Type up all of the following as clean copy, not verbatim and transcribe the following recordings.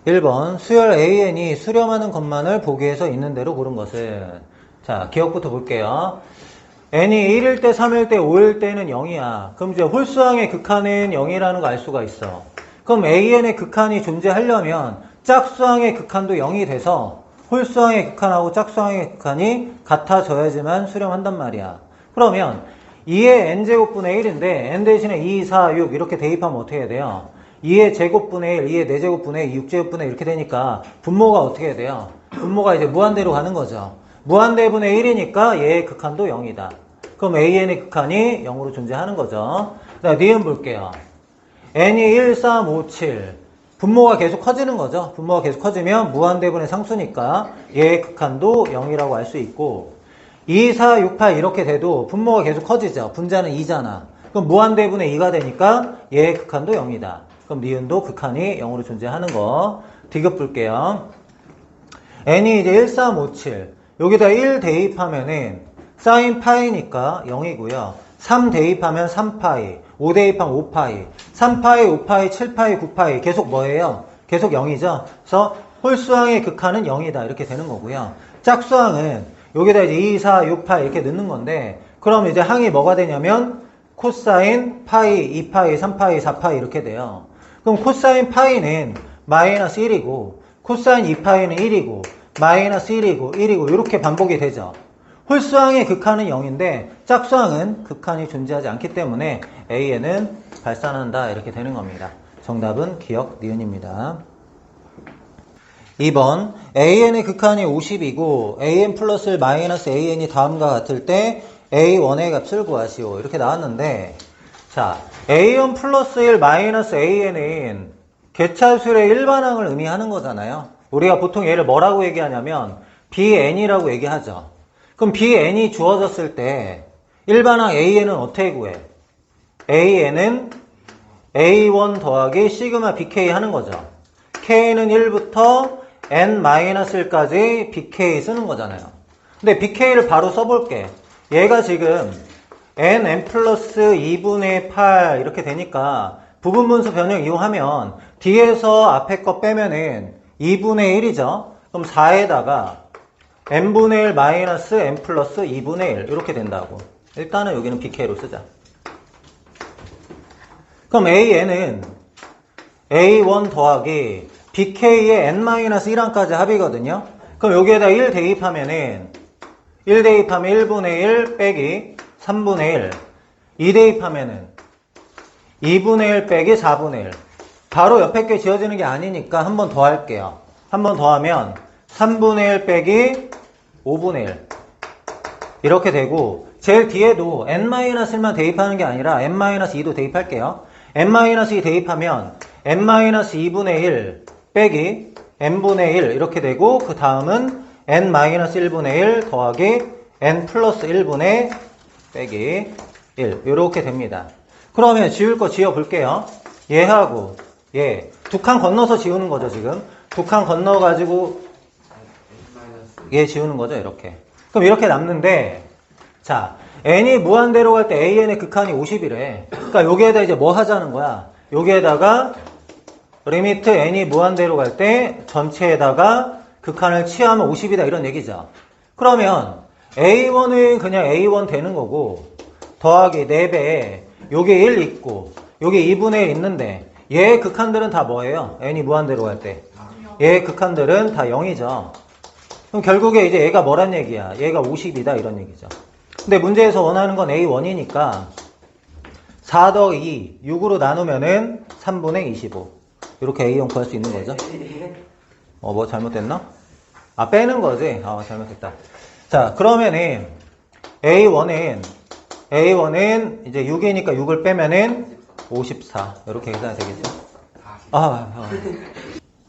1번 수열 AN이 수렴하는 것만을 보기 위해서 있는 대로 고른 것은. 자, 기억부터 볼게요. n이 1일 때, 3일 때, 5일 때는 0이야. 그럼 이제 홀수항의 극한은 0이라는 거 알 수가 있어. 그럼 AN의 극한이 존재하려면 짝수항의 극한도 0이 돼서 홀수항의 극한하고 짝수항의 극한이 같아져야지만 수렴한단 말이야. 그러면 2의 n제곱분의 1인데 n 대신에 2, 4, 6 이렇게 대입하면 어떻게 해야 돼요? 2의 제곱분의 1, 2의 4제곱분의 2, 6제곱분의 1 이렇게 되니까 분모가 어떻게 해야 돼요? 분모가 이제 무한대로 가는 거죠. 무한대분의 1이니까 얘의 극한도 0이다. 그럼 AN의 극한이 0으로 존재하는 거죠. 자, 니은 볼게요. n이 1, 3, 5, 7. 분모가 계속 커지는 거죠. 분모가 계속 커지면 무한대분의 상수니까 얘의 극한도 0이라고 알 수 있고 2, 4, 6, 8 이렇게 돼도 분모가 계속 커지죠. 분자는 2잖아. 그럼 무한대분의 2가 되니까 얘의 극한도 0이다. 그럼 니은도 극한이 0으로 존재하는 거. 디귿 볼게요. n이 이제 1, 3, 5, 7. 여기다 1 대입하면은 사인 파이니까 0이고요. 3 대입하면 3파이, 5 대입하면 5파이, 3파이, 5파이, 7파이, 9파이 계속 뭐예요? 계속 0이죠. 그래서 홀수항의 극한은 0이다 이렇게 되는 거고요. 짝수항은 여기다 이제 2, 4, 6, 8 이렇게 넣는 건데 그럼 이제 항이 뭐가 되냐면 코사인 파이, 2파이, 3파이, 4파이 이렇게 돼요. 그럼 코사인 파이는 마이너스 1이고 코사인 2파이는 1이고 마이너스 1이고 1이고 이렇게 반복이 되죠. 홀수항의 극한은 0인데 짝수항은 극한이 존재하지 않기 때문에 AN은 발산한다 이렇게 되는 겁니다. 정답은 기억 니은입니다. 2번 AN의 극한이 50이고 AN 플러스 마이너스 AN이 다음과 같을 때 A1의 값을 구하시오 이렇게 나왔는데 자 A1 플러스 1 마이너스 AN은 개차수의 일반항을 의미하는 거잖아요. 우리가 보통 얘를 뭐라고 얘기하냐면 BN이라고 얘기하죠. 그럼 BN이 주어졌을 때 일반항 AN은 어떻게 구해? AN은 A1 더하기 시그마 BK 하는 거죠. K는 1부터 N-1까지 BK 쓰는 거잖아요. 근데 BK를 바로 써볼게. 얘가 지금 NN 플러스 2분의 8 이렇게 되니까 부분분수 변형 이용하면 뒤에서 앞에 거 빼면은 2분의 1이죠. 그럼 4에다가 n분의 1 마이너스 n 플러스 2분의 1 이렇게 된다고. 일단은 여기는 BK로 쓰자. 그럼 AN은 A1 더하기 BK의 n-1항까지 합이거든요. 그럼 여기에다 1 대입하면은 1 대입하면 1분의 1 빼기 3분의 1 2 대입하면은 2분의 1 빼기 4분의 1 바로 옆에 게 지어지는 게 아니니까 한 번 더 할게요. 한 번 더 하면 3분의 1 빼기 5분의 1 이렇게 되고 제일 뒤에도 n-1만 대입하는 게 아니라 n-2도 대입할게요. n-2 대입하면 n-2분의 1 빼기 n분의 1 이렇게 되고 그 다음은 n-1분의 1 더하기 n 플러스 1분의 빼기 1 이렇게 됩니다. 그러면 지울 거 지어 볼게요. 얘하고 얘 두 칸 건너서 지우는 거죠. 지금 두 칸 건너 가지고 얘 지우는 거죠. 이렇게. 그럼 이렇게 남는데 자 n이 무한대로 갈 때 AN의 극한이 50이래. 그러니까 여기에다 이제 뭐 하자는 거야. 여기에다가 리미트 n이 무한대로 갈 때 전체에다가 극한을 취하면 50이다 이런 얘기죠. 그러면 A1은 그냥 A1 되는 거고 더하기 4배에 요게 1 있고 요게 2분의 1 있는데 얘의 극한들은 다 뭐예요? n이 무한대로 갈 때 얘의 극한들은 다 0이죠. 그럼 결국에 이제 얘가 뭐란 얘기야? 얘가 50이다 이런 얘기죠. 근데 문제에서 원하는 건 A1이니까 4 더하기 2 6으로 나누면은 3분의 25 이렇게 A1 구할 수 있는 거죠. 뭐 잘못됐나? 아 빼는 거지. 잘못됐다. 자 그러면은 A1은 이제 6이니까 6을 빼면은 54 이렇게 계산이 되겠죠.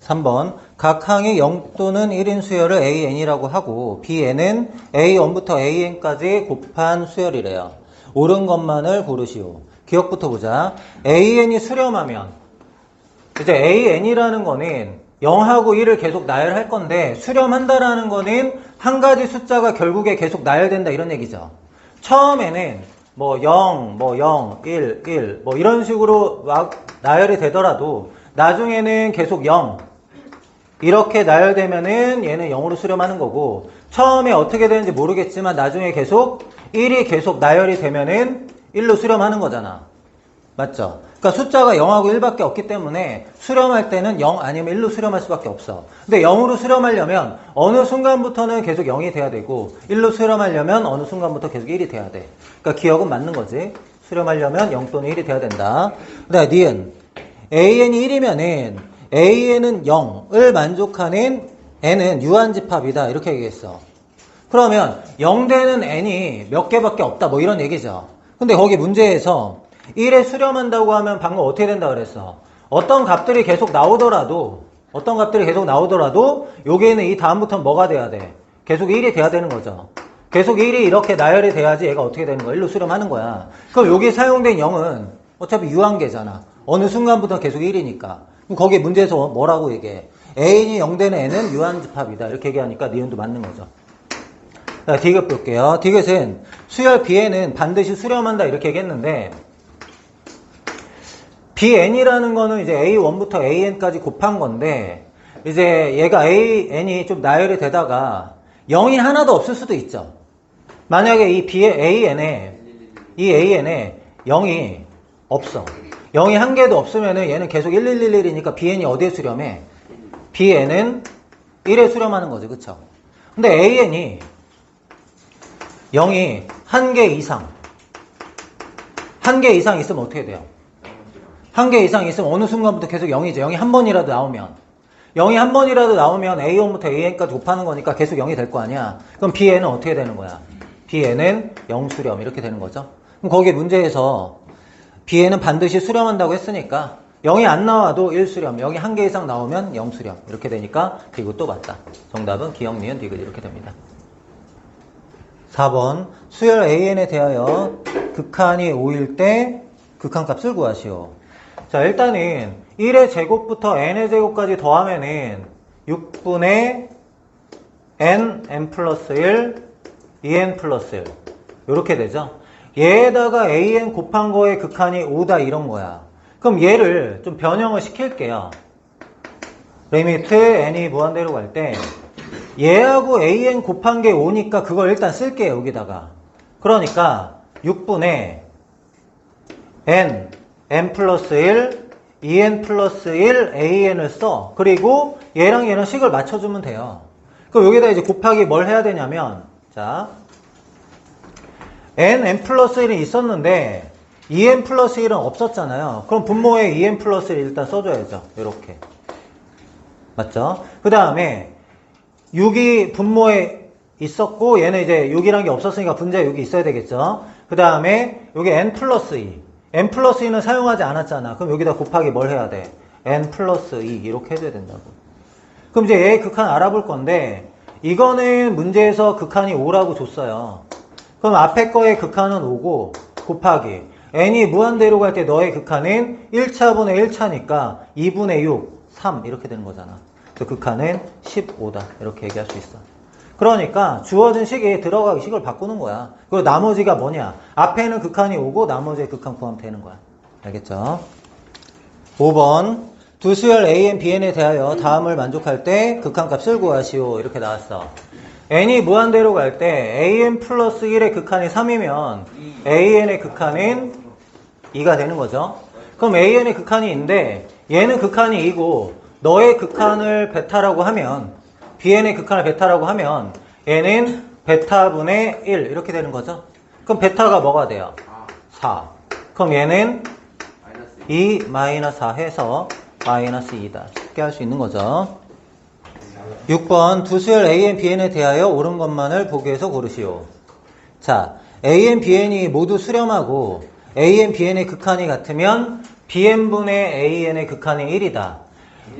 3번 각 항이 0 또는 1인 수열을 AN이라고 하고 BN은 A1부터 AN까지 곱한 수열이래요. 옳은 것만을 고르시오. 기억부터 보자. AN이 수렴하면 이제 AN이라는 거는 0하고 1을 계속 나열할 건데 수렴한다라는 거는 한 가지 숫자가 결국에 계속 나열된다 이런 얘기죠. 처음에는 뭐 0, 1, 1 뭐 이런 식으로 막 나열이 되더라도 나중에는 계속 0, 이렇게 나열되면은 얘는 0으로 수렴하는 거고, 처음에 어떻게 되는지 모르겠지만 나중에 계속 1이 계속 나열이 되면은 1로 수렴하는 거잖아. 맞죠? 그러니까 숫자가 0하고 1밖에 없기 때문에 수렴할 때는 0 아니면 1로 수렴할 수밖에 없어. 근데 0으로 수렴하려면 어느 순간부터는 계속 0이 돼야 되고 1로 수렴하려면 어느 순간부터 계속 1이 돼야 돼. 그러니까 기억은 맞는 거지. 수렴하려면 0 또는 1이 돼야 된다. 그다음에 니은 AN이 1이면은 AN은 0을 만족하는 N은 유한집합이다. 이렇게 얘기했어. 그러면 0되는 N이 몇 개밖에 없다. 뭐 이런 얘기죠. 근데 거기 문제에서 1에 수렴한다고 하면 방금 어떻게 된다 그랬어? 어떤 값들이 계속 나오더라도 여기에는 이 다음부터는 뭐가 돼야 돼? 계속 1이 돼야 되는 거죠. 계속 1이 이렇게 나열이 돼야지 얘가 어떻게 되는 거야? 1로 수렴하는 거야. 그럼 여기 사용된 0은 어차피 유한계잖아. 어느 순간부터 계속 1이니까. 그럼 거기에 문제에서 뭐라고 얘기해? A인이 0되는 N은 유한집합이다. 이렇게 얘기하니까 니은도 맞는 거죠. 자, 디귿 볼게요. 디귿은 수열 B에는 반드시 수렴한다. 이렇게 얘기했는데 BN이라는 거는 이제 A1부터 AN까지 곱한 건데, 이제 얘가 AN이 좀 나열이 되다가 0이 하나도 없을 수도 있죠. 만약에 이 AN에 0이 없어. 0이 한 개도 없으면은 얘는 계속 1111이니까 BN이 어디에 수렴해? BN은 1에 수렴하는 거지. 그쵸? 근데 AN이 0이 한 개 이상 있으면 어떻게 돼요? 한 개 이상 있으면 어느 순간부터 계속 0이죠. 0이 한 번이라도 나오면 A1부터 AN까지 곱하는 거니까 계속 0이 될 거 아니야. 그럼 BN은 어떻게 되는 거야? BN은 0 수렴 이렇게 되는 거죠. 그럼 거기에 문제에서 BN은 반드시 수렴한다고 했으니까 0이 안 나와도 1 수렴, 0이 한 개 이상 나오면 0 수렴 이렇게 되니까 디귿도 맞다. 정답은 기역, 니은, 디귿 이렇게 됩니다. 4번 수열 AN에 대하여 극한이 5일 때 극한값을 구하시오. 자, 일단은 1의 제곱부터 n의 제곱까지 더하면은 6분의 n 플러스 1, 2n 플러스 1 이렇게 되죠. 얘에다가 an 곱한 거의 극한이 5다 이런 거야. 그럼 얘를 좀 변형을 시킬게요. 리미트 n이 무한대로 갈 때 얘하고 an 곱한 게 5니까 그걸 일단 쓸게요. 여기다가. 그러니까 6분의 n 플러스 1, 2n 플러스 1, an을 써. 그리고 얘랑 얘랑 식을 맞춰주면 돼요. 그럼 여기다 이제 곱하기 뭘 해야 되냐면, 자, n 플러스 1이 있었는데 2n 플러스 1은 없었잖아요. 그럼 분모에 2n 플러스 1 일단 써줘야죠. 이렇게. 맞죠? 그 다음에 6이 분모에 있었고 얘는 이제 6이란 게 없었으니까 분자에 6이 있어야 되겠죠. 그 다음에 여기 n 플러스 2. n 플러스 2는 사용하지 않았잖아. 그럼 여기다 곱하기 뭘 해야 돼? n 플러스 2 이렇게 해줘야 된다고. 그럼 이제 얘의 극한 알아볼 건데 이거는 문제에서 극한이 5라고 줬어요. 그럼 앞에 거의 극한은 5고 곱하기 n이 무한대로 갈 때 너의 극한은 1차분의 1차니까 2분의 6, 3 이렇게 되는 거잖아. 그래서 극한은 15다 이렇게 얘기할 수 있어. 그러니까 주어진 식에 들어가기 식을 바꾸는 거야. 그리고 나머지가 뭐냐? 앞에는 극한이 오고 나머지의 극한 구하면 되는 거야. 알겠죠? 5번 두 수열 AN, BN에 대하여 다음을 만족할 때 극한값을 구하시오. 이렇게 나왔어. n이 무한대로 갈 때 AN 플러스 1의 극한이 3이면 AN의 극한은 2가 되는 거죠. 그럼 AN의 극한이 2인데 얘는 극한이 2고 너의 극한을 베타라고 하면 BN의 극한을 베타라고 하면 얘는 베타분의 1 이렇게 되는 거죠. 그럼 베타가 뭐가 돼요? 4. 그럼 얘는 2 마이너스 4 해서 마이너스 2다. 쉽게 할 수 있는 거죠. 6번 두 수열 AN, BN에 대하여 옳은 것만을 보기에서 고르시오. 자, AN, BN이 모두 수렴하고 AN, BN의 극한이 같으면 BN분의 AN의 극한이 1이다.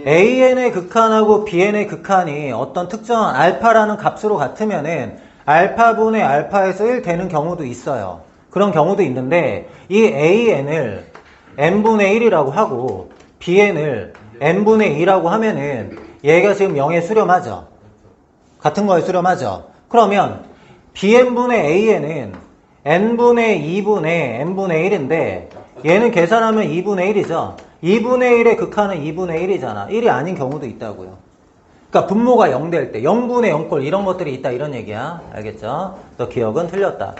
AN의 극한하고 BN의 극한이 어떤 특정한 알파라는 값으로 같으면은 알파분의 알파에서 1 되는 경우도 있어요. 그런 경우도 있는데 이 AN을 n분의 1이라고 하고 BN을 n분의 2라고 하면은 얘가 지금 0에 수렴하죠. 같은 거에 수렴하죠. 그러면 BN분의 AN은 n분의 2분의 n분의 1인데 얘는 계산하면 2분의 1이죠. 2분의 1의 극한은 2분의 1이잖아. 1이 아닌 경우도 있다고요. 그러니까 분모가 0 될 때 0분의 0꼴 이런 것들이 있다 이런 얘기야. 알겠죠? 너 기억은 틀렸다.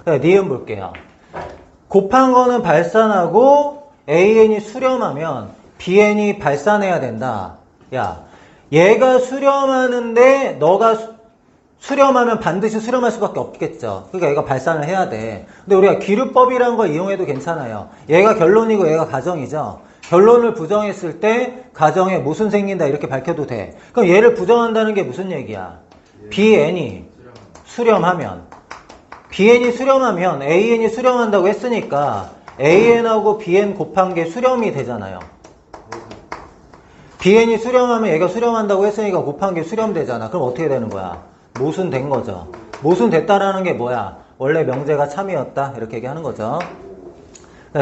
그래, 니은 볼게요. 곱한 거는 발산하고 AN이 수렴하면 BN이 발산해야 된다. 야, 얘가 수렴하는데 너가 수렴하면 반드시 수렴할 수밖에 없겠죠. 그러니까 얘가 발산을 해야 돼. 근데 우리가 기류법이라는 걸 이용해도 괜찮아요. 얘가 결론이고 얘가 가정이죠. 결론을 부정했을 때 가정에 무슨 생긴다 이렇게 밝혀도 돼. 그럼 얘를 부정한다는 게 무슨 얘기야? BN이 수렴하면 BN이 수렴하면 AN이 수렴한다고 했으니까 AN하고 BN 곱한 게 수렴이 되잖아요. BN이 수렴하면 얘가 수렴한다고 했으니까 곱한 게 수렴되잖아. 그럼 어떻게 되는 거야? 모순된 거죠. 모순됐다라는 게 뭐야? 원래 명제가 참이었다 이렇게 얘기하는 거죠.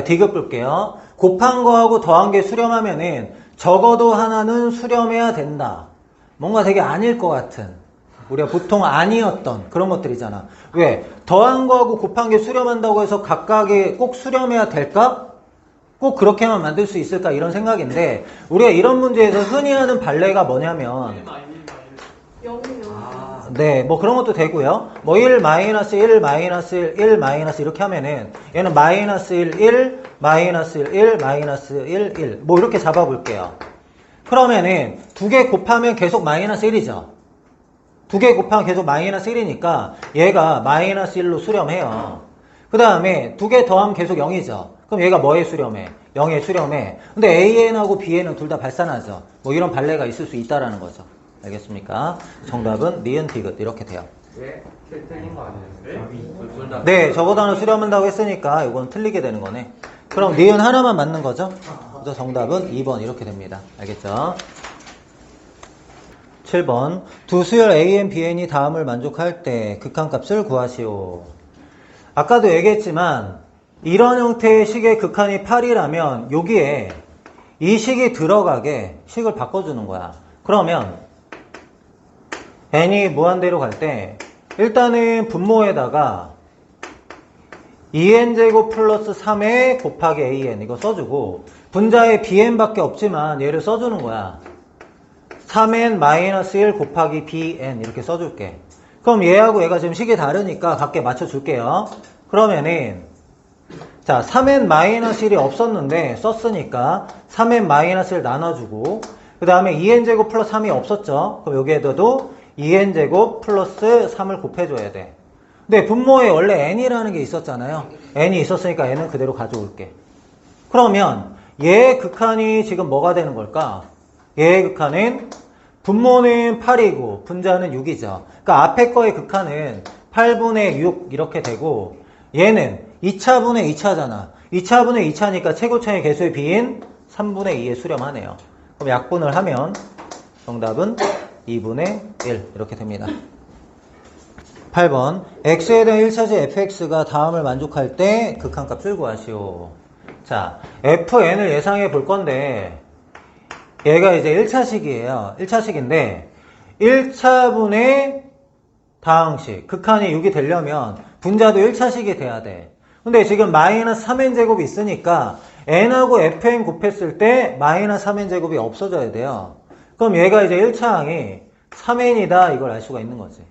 디귿 볼게요. 곱한 거하고 더한 게 수렴하면은 적어도 하나는 수렴해야 된다. 뭔가 되게 아닐 것 같은, 우리가 보통 아니었던 그런 것들이잖아. 왜? 더한 거하고 곱한 게 수렴한다고 해서 각각이 꼭 수렴해야 될까? 꼭 그렇게만 만들 수 있을까? 이런 생각인데, 우리가 이런 문제에서 흔히 하는 발레가 뭐냐면, 네, 뭐 그런 것도 되고요. 뭐 1, 마이너스 1, 마이너스 1, 1, 마이너스 이렇게 하면은 얘는 마이너스 1, 1, 마이너스 1, 1, 마이너스 1, 1. 뭐 이렇게 잡아볼게요. 그러면은 두 개 곱하면 계속 마이너스 1이죠. 두 개 곱하면 계속 마이너스 1이니까 얘가 마이너스 1로 수렴해요. 그 다음에 두 개 더하면 계속 0이죠. 그럼 얘가 뭐에 수렴해? 0에 수렴해. 근데 AN하고 BN은 둘 다 발산하죠. 뭐 이런 발레가 있을 수 있다라는 거죠. 알겠습니까? 정답은 니은 디귿 이렇게 돼요. 네? 틀린 거 아니에요? 네, 적어도 하나 수렴한다고 했으니까 이건 틀리게 되는 거네. 그럼 니은 하나만 맞는 거죠? 그래서 정답은 2번 이렇게 됩니다. 알겠죠? 7번 두 수열 AN, BN이 다음을 만족할 때 극한값을 구하시오. 아까도 얘기했지만 이런 형태의 식의 극한이 8이라면 여기에 이 식이 들어가게 식을 바꿔주는 거야. 그러면 n이 무한대로 갈 때 일단은 분모에다가 2n제곱 플러스 3에 곱하기 an 이거 써주고 분자에 bn밖에 없지만 얘를 써주는 거야. 3n 마이너스 1 곱하기 bn 이렇게 써줄게. 그럼 얘하고 얘가 지금 식이 다르니까 각게 맞춰줄게요. 그러면은 자 3n 마이너스 1이 없었는데 썼으니까 3n 마이너스 1 나눠주고 그 다음에 2n제곱 플러스 3이 없었죠. 그럼 여기에도 2n제곱 플러스 3을 곱해줘야 돼. 근데 분모에 원래 n이라는 게 있었잖아요. n이 있었으니까 n은 그대로 가져올게. 그러면 얘의 극한이 지금 뭐가 되는 걸까? 얘의 극한은 분모는 8이고 분자는 6이죠. 그러니까 앞에 거의 극한은 8분의 6 이렇게 되고 얘는 2차분의 2차잖아. 2차분의 2차니까 최고차의 개수의 비인 3분의 2에 수렴하네요. 그럼 약분을 하면 정답은 2분의 1 이렇게 됩니다. 8번 x에 대한 1차지 fx가 다음을 만족할 때 극한값을 구하시오. 자, fn을 예상해 볼 건데 얘가 이제 1차식이에요. 1차식인데 1차분의 다항식 극한이 6이 되려면 분자도 1차식이 돼야 돼. 근데 지금 마이너스 3n제곱이 있으니까 n하고 fn 곱했을 때 마이너스 3n제곱이 없어져야 돼요. 그럼 얘가 이제 1차항이 3n이다 이걸 알 수가 있는 거지.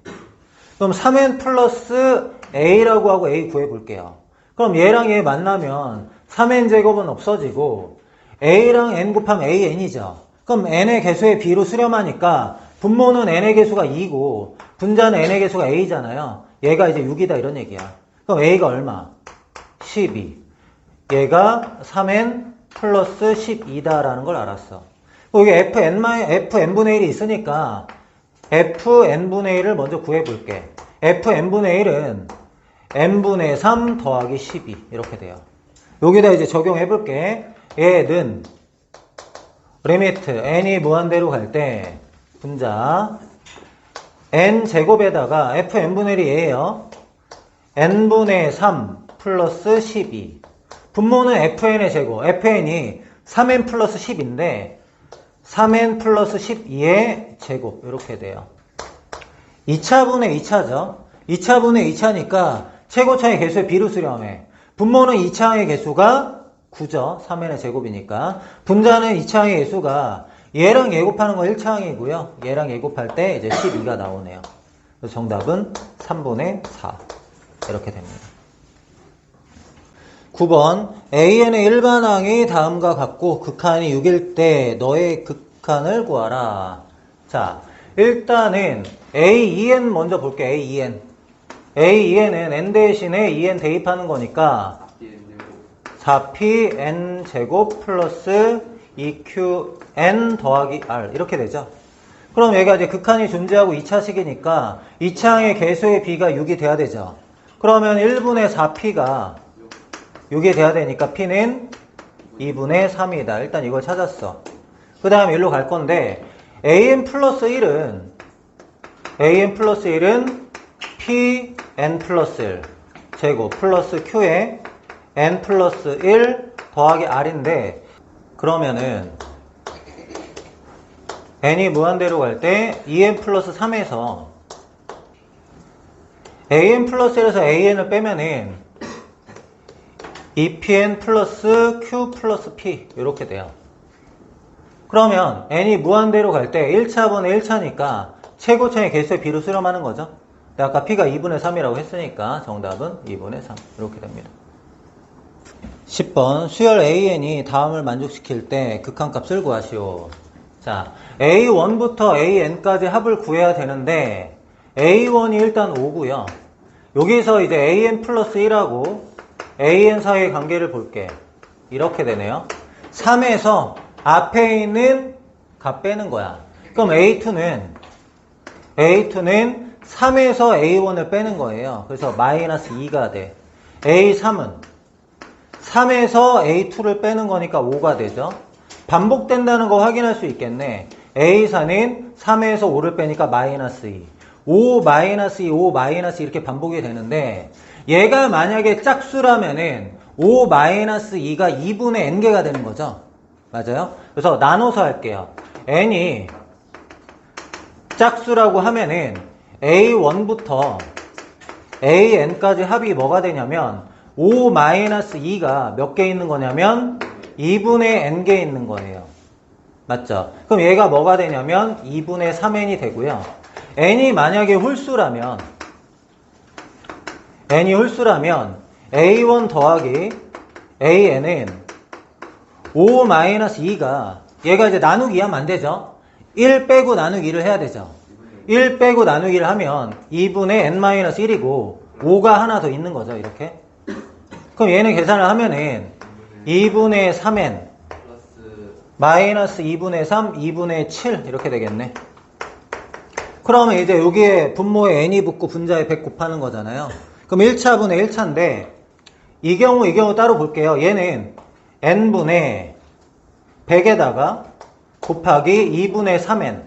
그럼 3n 플러스 a라고 하고 a 구해볼게요. 그럼 얘랑 얘 만나면 3n제곱은 없어지고 a랑 n 곱하면 an이죠. 그럼 n의 개수의 b로 수렴하니까 분모는 n의 개수가 2고 분자는 n의 개수가 a잖아요. 얘가 이제 6이다 이런 얘기야. 그럼 a가 얼마? 12. 얘가 3n 플러스 12다라는 걸 알았어. 여기 fn분의 1이 있으니까 fn분의 1을 먼저 구해볼게. fn분의 1은 n분의 3 더하기 12 이렇게 돼요. 여기다 이제 적용해볼게. 얘는 리미트 n이 무한대로 갈 때 분자 n제곱에다가 fn분의 1이 얘예요. n분의 3 플러스 12 분모는 fn의 제곱 fn이 3n 플러스 10인데 3n 플러스 12의 제곱 이렇게 돼요. 2차분의 2차죠. 2차분의 2차니까 최고차의 개수의 b로 수렴해. 분모는 2차항의 개수가 9죠. 3n의 제곱이니까. 분자는 2차항의 개수가 얘랑 얘 곱하는 건 1차항이고요. 얘랑 얘 곱할 때 이제 12가 나오네요. 그래서 정답은 3분의 4 이렇게 됩니다. 9번 AN의 일반항이 다음과 같고 극한이 6일 때 너의 극한을 구하라. 자, 일단은 AEN 먼저 볼게요. AEN. AEN은 N 대신에 EN 대입하는 거니까 4pn 제곱 플러스 2qn 더하기 r 이렇게 되죠. 그럼 얘가 이제 극한이 존재하고 2차식이니까 2차항의 개수의 b가 6이 돼야 되죠. 그러면 1분의 4p가 6이 돼야 되니까 p는 2분의 3이다. 일단 이걸 찾았어. 그 다음에 일로 갈 건데 an 플러스 1은 pn 플러스 1 제곱 플러스 q에 n 플러스 1 더하기 r인데 그러면은 n이 무한대로 갈 때 2n 플러스 3에서 an 플러스 1에서 an을 빼면은 2pn 플러스 q 플러스 p 이렇게 돼요. 그러면 n이 무한대로 갈 때 1차분의 1차니까 최고차의 개수의 b로 수렴하는 거죠. 아까 p가 2분의 3이라고 했으니까 정답은 2분의 3 이렇게 됩니다. 10번 수열 AN이 다음을 만족시킬 때 극한값을 구하시오. 자, A1부터 AN까지 합을 구해야 되는데 A1이 일단 5고요. 여기서 이제 AN 플러스 1하고 AN 사이의 관계를 볼게. 이렇게 되네요. 3에서 앞에 있는 값 빼는 거야. 그럼 A2는 3에서 A1을 빼는 거예요. 그래서 마이너스 2가 돼. A3은 3에서 A2를 빼는 거니까 5가 되죠. 반복된다는 거 확인할 수 있겠네. A4는 3에서 5를 빼니까 마이너스 2. 5 마이너스 2, 5 마이너스 이렇게 반복이 되는데 얘가 만약에 짝수라면은 5 마이너스 2가 2분의 n개가 되는 거죠. 맞아요? 그래서 나눠서 할게요. n이 짝수라고 하면은 A1부터 AN까지 합이 뭐가 되냐면 5 마이너스 2가 몇 개 있는 거냐면 2분의 n개 있는 거예요. 맞죠? 그럼 얘가 뭐가 되냐면 2분의 3n이 되고요. n이 만약에 홀수라면 A1 더하기 AN은 5 마이너스 2가 얘가 이제 나누기 하면 안 되죠? 1 빼고 나누기를 해야 되죠. 1 빼고 나누기를 하면 2분의 n-1이고 5가 하나 더 있는 거죠. 이렇게. 그럼 얘는 계산을 하면은 2분의 3n 마이너스 2분의 3, 2분의 7 이렇게 되겠네. 그러면 이제 여기에 분모에 n이 붙고 분자에 100 곱하는 거잖아요. 그럼 1차분의 1차인데 이 경우 따로 볼게요. 얘는 n분의 100에다가 곱하기 2분의 3n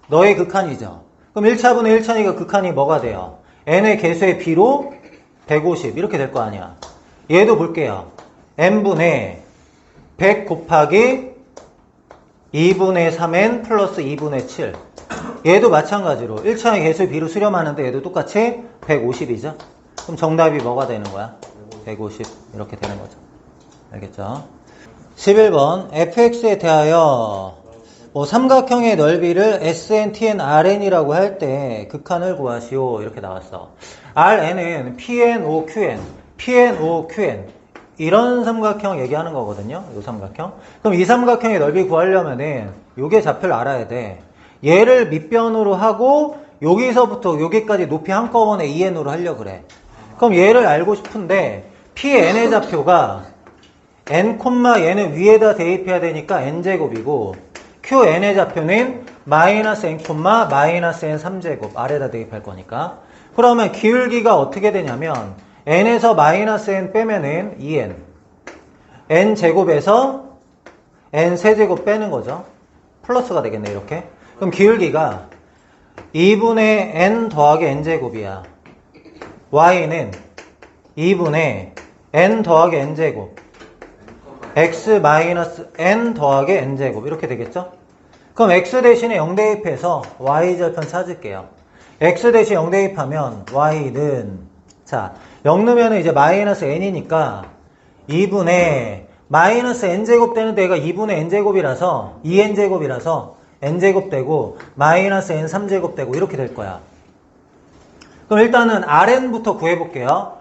너의 극한이죠. 그럼 1차분의 1차니까 극한이 뭐가 돼요? n의 개수의 b로 150 이렇게 될 거 아니야. 얘도 볼게요. n분의 100 곱하기 2분의 3n 플러스 2분의 7 얘도 마찬가지로 1차의 개수의 b로 수렴하는데 얘도 똑같이 150이죠. 그럼 정답이 뭐가 되는 거야? 150 이렇게 되는 거죠. 알겠죠? 11번 fx에 대하여 삼각형의 넓이를 SN, TN, RN이라고 할 때 극한을 구하시오 이렇게 나왔어. RN은 PN, O, QN, PN, O, QN 이런 삼각형 얘기하는 거거든요. 이 삼각형. 그럼 이 삼각형의 넓이 구하려면은 요게 좌표를 알아야 돼. 얘를 밑변으로 하고 여기서부터 여기까지 높이 한꺼번에 2n으로 하려고 그래. 그럼 얘를 알고 싶은데 PN의 좌표가 n, 얘는 위에다 대입해야 되니까 n제곱이고 QN의 좌표는 마이너스 n, 마이너스 n 3제곱 아래다 대입할 거니까. 그러면 기울기가 어떻게 되냐면 n에서 마이너스 n 빼면은 2n n제곱에서 n 세제곱 빼는 거죠. 플러스가 되겠네 이렇게. 그럼 기울기가 2분의 n 더하기 n제곱이야. y는 2분의 n 더하기 n제곱 x 마이너스 n 더하기 n제곱 이렇게 되겠죠? 그럼 x 대신에 0 대입해서 y절편 찾을게요. x 대신 0 대입하면 y는 자 0 넣으면 이제 마이너스 n이니까 2분의 마이너스 n제곱 되는 데가 2분의 n제곱이라서 2n제곱이라서 n제곱 되고 마이너스 n3제곱 되고 이렇게 될 거야. 그럼 일단은 Rn부터 구해볼게요.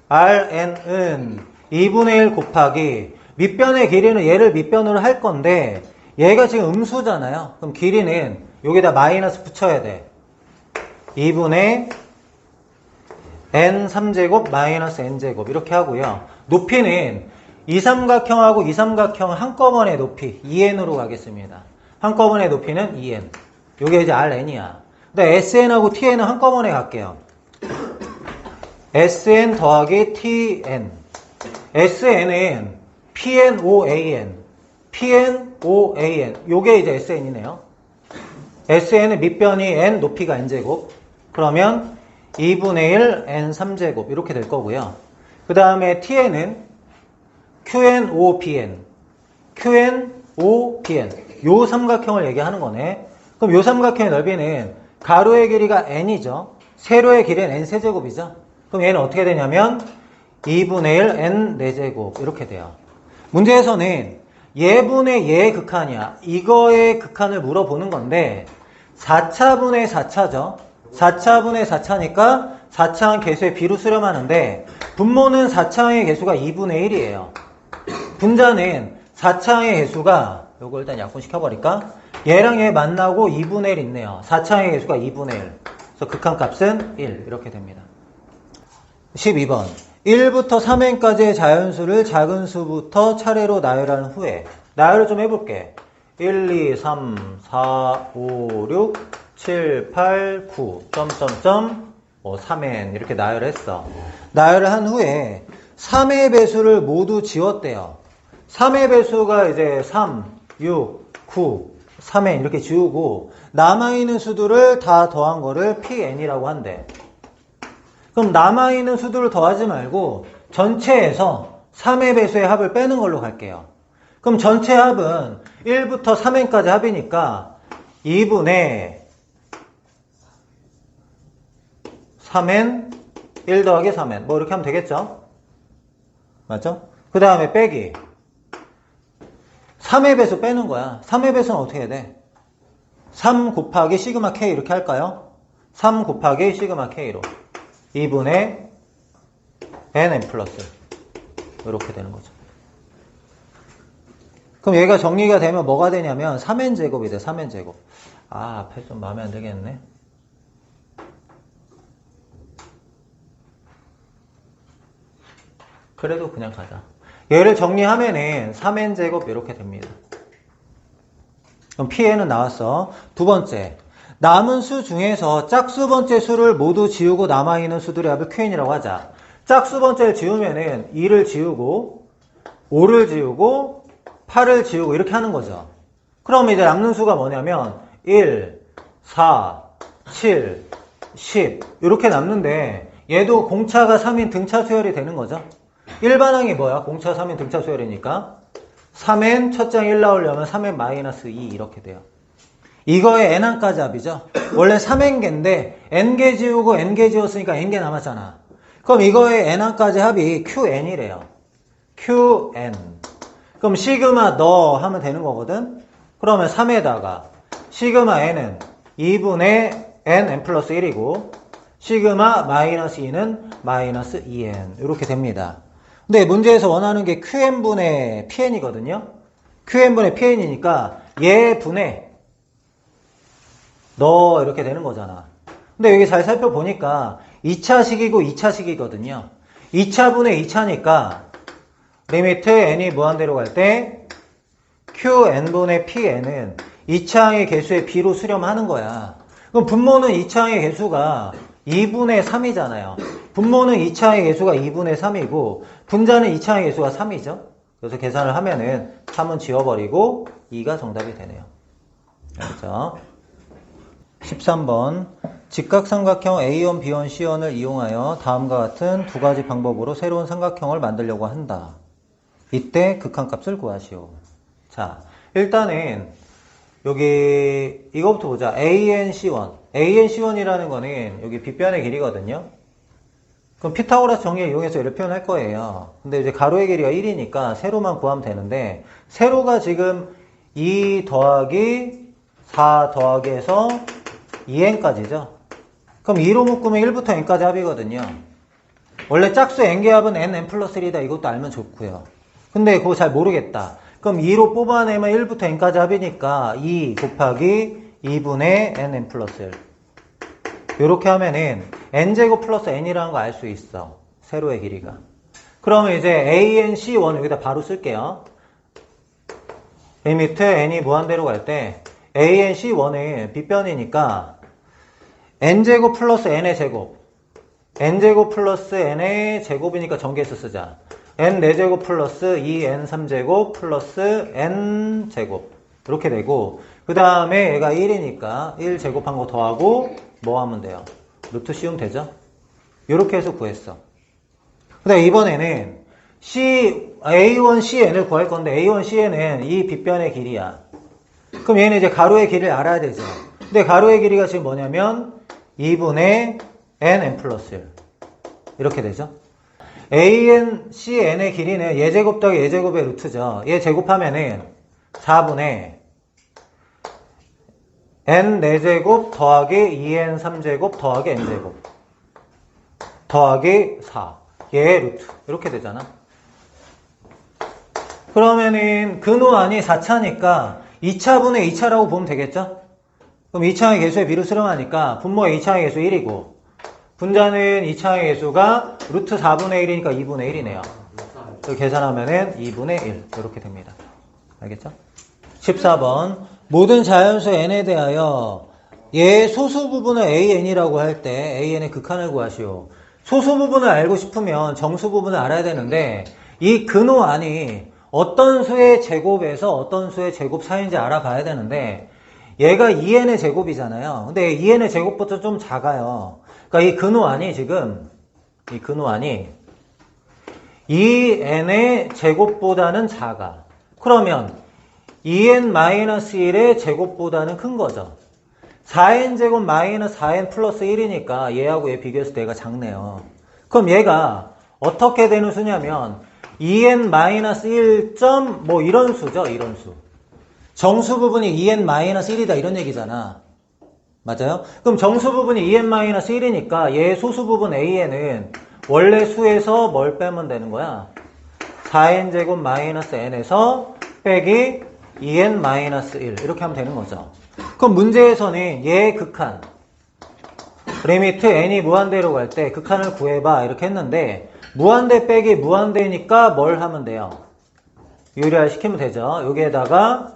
Rn은 2분의 1 곱하기 밑변의 길이는 얘를 밑변으로 할 건데 얘가 지금 음수잖아요. 그럼 길이는 여기다 마이너스 붙여야 돼. 2분의 n3제곱 마이너스 n제곱 이렇게 하고요. 높이는 이삼각형하고 이삼각형 한꺼번에 높이 2n으로 가겠습니다. 한꺼번에 높이는 2n. 요게 이제 Rn이야. 근데 SN하고 TN은 한꺼번에 갈게요. SN 더하기 TN. SN은 PNOAN. PNOAN. 요게 이제 SN이네요. SN은 밑변이 n, 높이가 n제곱. 그러면 2분의 1 n3제곱 이렇게 될 거고요. 그 다음에 TN은 QNOPN. QNOPN. 요 삼각형을 얘기하는 거네. 그럼 요 삼각형의 넓이는 가로의 길이가 n이죠. 세로의 길이는 n세제곱이죠. 그럼 얘는 어떻게 되냐면 2분의 1 n 4제곱 이렇게 돼요. 문제에서는 얘분의 얘의 극한이야. 이거의 극한을 물어보는 건데 4차분의 4차죠. 4차분의 4차니까 4차항 개수의 비로 수렴하는데 분모는 4차항의 개수가 2분의 1이에요. 분자는 4차항의 개수가 요거 일단 약분시켜버릴까? 얘랑 얘 만나고 2분의 1 있네요. 4차항의 개수가 2분의 1. 그래서 극한값은 1 이렇게 됩니다. 12번 1부터 3n까지의 자연수를 작은 수부터 차례로 나열한 후에 나열을 좀 해볼게. 1, 2, 3, 4, 5, 6, 7, 8, 9 점점점 3n 이렇게 나열했어. 나열을 한 후에 3의 배수를 모두 지웠대요. 3의 배수가 이제 3, 6, 9, 3n 이렇게 지우고 남아있는 수들을 다 더한 거를 pn이라고 한대. 그럼 남아있는 수들을 더하지 말고 전체에서 3의 배수의 합을 빼는 걸로 갈게요. 그럼 전체 합은 1부터 3n까지 합이니까 2분의 3n 1 더하기 3n 뭐 이렇게 하면 되겠죠? 맞죠? 그 다음에 빼기 3의 배수 빼는 거야. 3의 배수는 어떻게 해야 돼? 3 곱하기 시그마 k 이렇게 할까요? 3 곱하기 시그마 k로 2분의 nn 플러스 이렇게 되는 거죠. 그럼 얘가 정리가 되면 뭐가 되냐면 3n제곱이 돼. 3n제곱. 앞에 좀 마음에 안 들겠네. 그래도 그냥 가자. 얘를 정리하면은 3n제곱 이렇게 됩니다. 그럼 pn은 나왔어. 두 번째. 남은 수 중에서 짝수 번째 수를 모두 지우고 남아있는 수들의 합을 qn이라고 하자. 짝수 번째를 지우면은 2를 지우고 5를 지우고 8을 지우고 이렇게 하는 거죠. 그럼 이제 남는 수가 뭐냐면 1, 4, 7, 10 이렇게 남는데 얘도 공차가 3인 등차 수열이 되는 거죠. 일반항이 뭐야? 공차 3인 등차 수열이니까 3n 첫 장 1 나오려면 3n 마이너스 2 이렇게 돼요. 이거의 n항까지 합이죠. 원래 3n개인데 n개 지우고 n개 지웠으니까 n개 남았잖아. 그럼 이거의 n항까지 합이 qn이래요. qn. 그럼 시그마 너 하면 되는 거거든. 그러면 3에다가 시그마 n은 2분의 n 플러스 1이고 시그마 마이너스 2는 마이너스 2n 이렇게 됩니다. 근데 문제에서 원하는 게 qn분의 pn이거든요. qn분의 pn이니까 얘 분의 너 이렇게 되는 거잖아. 근데 여기 잘 살펴보니까 2차식이고 2차식이거든요. 2차분의 2차니까 리미트 n이 무한대로 갈 때 qn분의 pn은 2차항의 개수의 b로 수렴하는 거야. 그럼 분모는 2차항의 개수가 2분의 3이잖아요. 분모는 2차항의 개수가 2분의 3이고 분자는 2차항의 개수가 3이죠. 그래서 계산을 하면은 3은 지워버리고 2가 정답이 되네요. 그렇죠? 13번 직각삼각형 A1, B1, C1을 이용하여 다음과 같은 두 가지 방법으로 새로운 삼각형을 만들려고 한다. 이때 극한값을 구하시오. 자, 일단은 여기 이거부터 보자. ANC1. ANC1이라는 거는 여기 빗변의 길이거든요. 그럼 피타고라스 정리를 이용해서 이렇게 표현할 거예요. 근데 이제 가로의 길이가 1이니까 세로만 구하면 되는데, 세로가 지금 2 더하기 4 더하기 해서 2n까지죠. 그럼 2로 묶으면 1부터 n까지 합이거든요. 원래 짝수 n개합은 n 플러스 1이다. 이것도 알면 좋고요. 근데 그거 잘 모르겠다. 그럼 2로 뽑아내면 1부터 n까지 합이니까 2 곱하기 2분의 n 플러스 1. 이렇게 하면은 n제곱 플러스 n이라는 거 알 수 있어. 세로의 길이가. 그러면 이제 anc1 여기다 바로 쓸게요. 리미트 n이 무한대로 갈 때 anc1은 빗변이니까 n제곱 플러스 n의 제곱, n제곱 플러스 n의 제곱이니까 전개해서 쓰자. n 4제곱 플러스 2n 3제곱 플러스 n 제곱 이렇게 되고, 그 다음에 얘가 1이니까 1 제곱한 거 더하고 뭐 하면 돼요? 루트 씌우면 되죠? 이렇게 해서 구했어. 그 다음에 이번에는 A1CN을 구할 건데, A1CN은 이 빗변의 길이야. 그럼 얘는 이제 가로의 길이를 알아야 되죠. 근데 가로의 길이가 지금 뭐냐면 2분의 n 플러스 1 이렇게 되죠. ANCN의 길이는 예제곱 더하기 예제곱의 루트죠. 얘 제곱하면은 4분의 n 4제곱 더하기 2n 3제곱 더하기 n제곱 더하기 4 얘의 루트 이렇게 되잖아. 그러면은 근호안이 4차니까 2차분의 2차라고 보면 되겠죠? 그럼 2차항의 개수에 비로 수렴하니까 분모의 2차항의 개수 1이고 분자는 2차항의 개수가 루트 4분의 1이니까 2분의 1이네요. 이렇게 계산하면은 2분의 1 이렇게 됩니다. 알겠죠? 14번 모든 자연수 n에 대하여 얘 소수 부분을 an이라고 할 때 an의 극한을 구하시오. 소수 부분을 알고 싶으면 정수 부분을 알아야 되는데 이 근호안이 어떤 수의 제곱에서 어떤 수의 제곱 사이인지 알아봐야 되는데 얘가 2n의 제곱이잖아요. 근데 2n의 제곱부터 좀 작아요. 그러니까 이 근호안이 지금 이 근호안이 2n의 제곱보다는 작아. 그러면 2n-1의 제곱보다는 큰 거죠. 4n 제곱 마이너스 4n 플러스 1이니까 얘하고 얘 비교했을 때 얘가 작네요. 그럼 얘가 어떻게 되는 수냐면 2n-1 점 뭐 이런 수죠. 이런 수. 정수 부분이 2n-1이다 이런 얘기잖아. 맞아요? 그럼 정수 부분이 2n-1이니까 얘 소수 부분 an은 원래 수에서 뭘 빼면 되는 거야? 4n 제곱 마이너스 n에서 빼기 2n-1 이렇게 하면 되는 거죠. 그럼 문제에서는 얘의 극한 리미트 n이 무한대로 갈 때 극한을 구해봐 이렇게 했는데 무한대 빼기 무한대니까 뭘 하면 돼요? 유리화 시키면 되죠. 여기에다가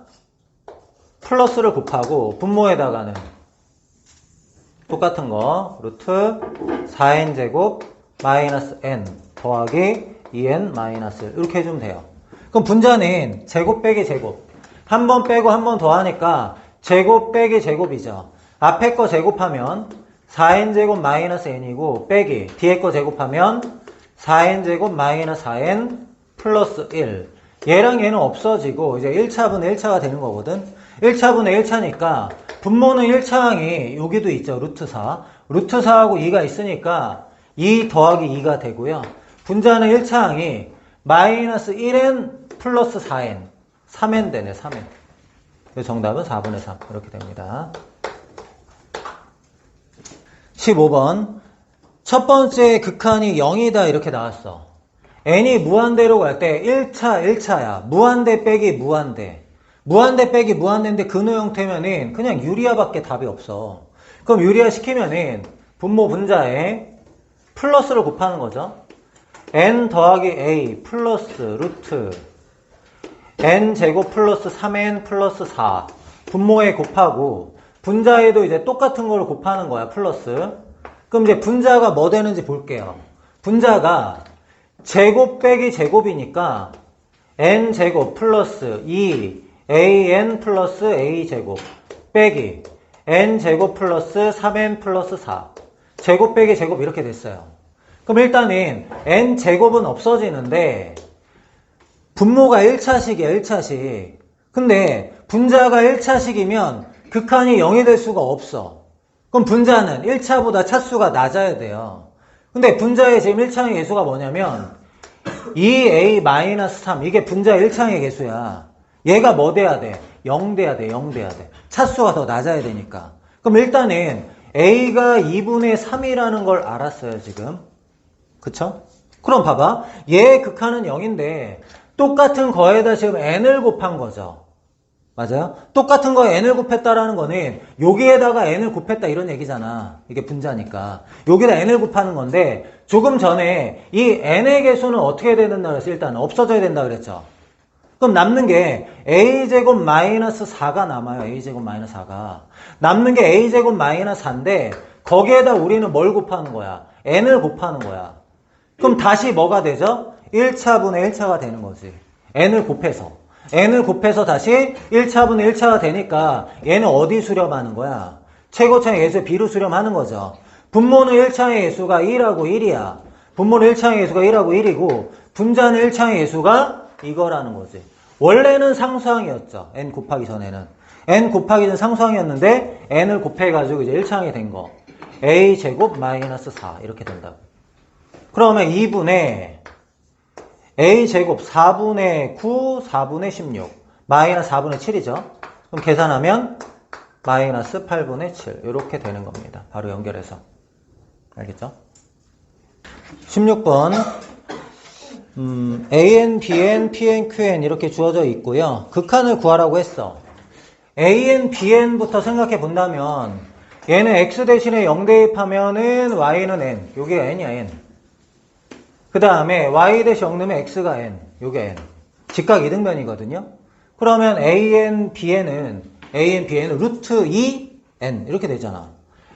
플러스를 곱하고 분모에다가는 똑같은 거 루트 4n 제곱 마이너스 n 더하기 2n 마이너스 1 이렇게 해주면 돼요. 그럼 분자는 제곱 빼기 제곱 한 번 빼고 한 번 더하니까 제곱 빼기 제곱이죠. 앞에 거 제곱하면 4n 제곱 마이너스 n이고 빼기 뒤에 거 제곱하면 4n 제곱 마이너스 4n 플러스 1 얘랑 얘는 없어지고 이제 1차분의 1차가 되는 거거든. 1차분의 1차니까 분모는 1차항이 여기도 있죠. 루트 4 루트 4하고 2가 있으니까 2 더하기 2가 되고요. 분자는 1차항이 마이너스 1n 플러스 4n 3n 되네. 3n 그래서 정답은 4분의 3 이렇게 됩니다. 15번 첫 번째 극한이 0이다 이렇게 나왔어. n이 무한대로 갈 때 1차야. 무한대 빼기 무한대. 무한대 빼기 무한대인데 근호 형태면은 그냥 유리화밖에 답이 없어. 그럼 유리화 시키면은 분모 분자에 플러스를 곱하는 거죠. n 더하기 a 플러스 루트 n 제곱 플러스 3n 플러스 4 분모에 곱하고 분자에도 이제 똑같은 걸 곱하는 거야. 플러스. 그럼 이제 분자가 뭐 되는지 볼게요. 분자가 제곱 빼기 제곱이니까 n 제곱 플러스 2an 플러스 a 제곱 빼기 n 제곱 플러스 3n 플러스 4 제곱 빼기 제곱 이렇게 됐어요. 그럼 일단은 n 제곱은 없어지는데 분모가 1차식이야. 1차식. 근데 분자가 1차식이면 극한이 0이 될 수가 없어. 그럼 분자는 1차보다 차수가 낮아야 돼요. 근데 분자의 지금 1차의 개수가 뭐냐면 2a-3 이게 분자 1차의 개수야. 얘가 뭐 돼야 돼? 0 돼야 돼. 0 돼야 돼. 차수가 더 낮아야 되니까. 그럼 일단은 a가 2분의 3이라는 걸 알았어요 지금. 그쵸? 그럼 봐봐. 얘의 극한은 0인데 똑같은 거에다 지금 n을 곱한 거죠. 맞아요? 똑같은 거에 n을 곱했다라는 거는 여기에다가 n을 곱했다 이런 얘기잖아. 이게 분자니까. 여기다 n을 곱하는 건데 조금 전에 이 n의 개수는 어떻게 된다 그랬어? 일단 없어져야 된다 그랬죠. 그럼 남는 게 a제곱 마이너스 4가 남아요. a제곱 마이너스 4가. 남는 게 a제곱 마이너스 4인데 거기에다 우리는 뭘 곱하는 거야? n을 곱하는 거야. 그럼 다시 뭐가 되죠? 1차분의 1차가 되는 거지. n을 곱해서 다시 1차분의 1차가 되니까 얘는 어디 수렴하는 거야? 최고차의 개수 B로 수렴하는 거죠. 분모는 1차의 개수가 1하고 1이야. 분모는 1차의 개수가 1하고 1이고 분자는 1차의 개수가 이거라는 거지. 원래는 상수항이었죠. n 곱하기 전에는. n 곱하기 전 상수항이었는데 n을 곱해가지고 이제 1차항이 된 거. a제곱 마이너스 4 이렇게 된다고. 그러면 2분의 a제곱 4분의 9, 4분의 16 마이너스 4분의 7이죠. 그럼 계산하면 마이너스 8분의 7 이렇게 되는 겁니다. 바로 연결해서. 알겠죠? 16번 AN, BN, PN, QN 이렇게 주어져 있고요. 극한을 구하라고 했어. AN, BN부터 생각해 본다면 얘는 X 대신에 0 대입하면은 Y는 N. 여기가 N이야 N. 그 다음에 Y 대신 0 넣으면 X가 N. 요게 N. 직각 이등변이거든요. 그러면 AN, BN은 루트 2N 이렇게 되잖아.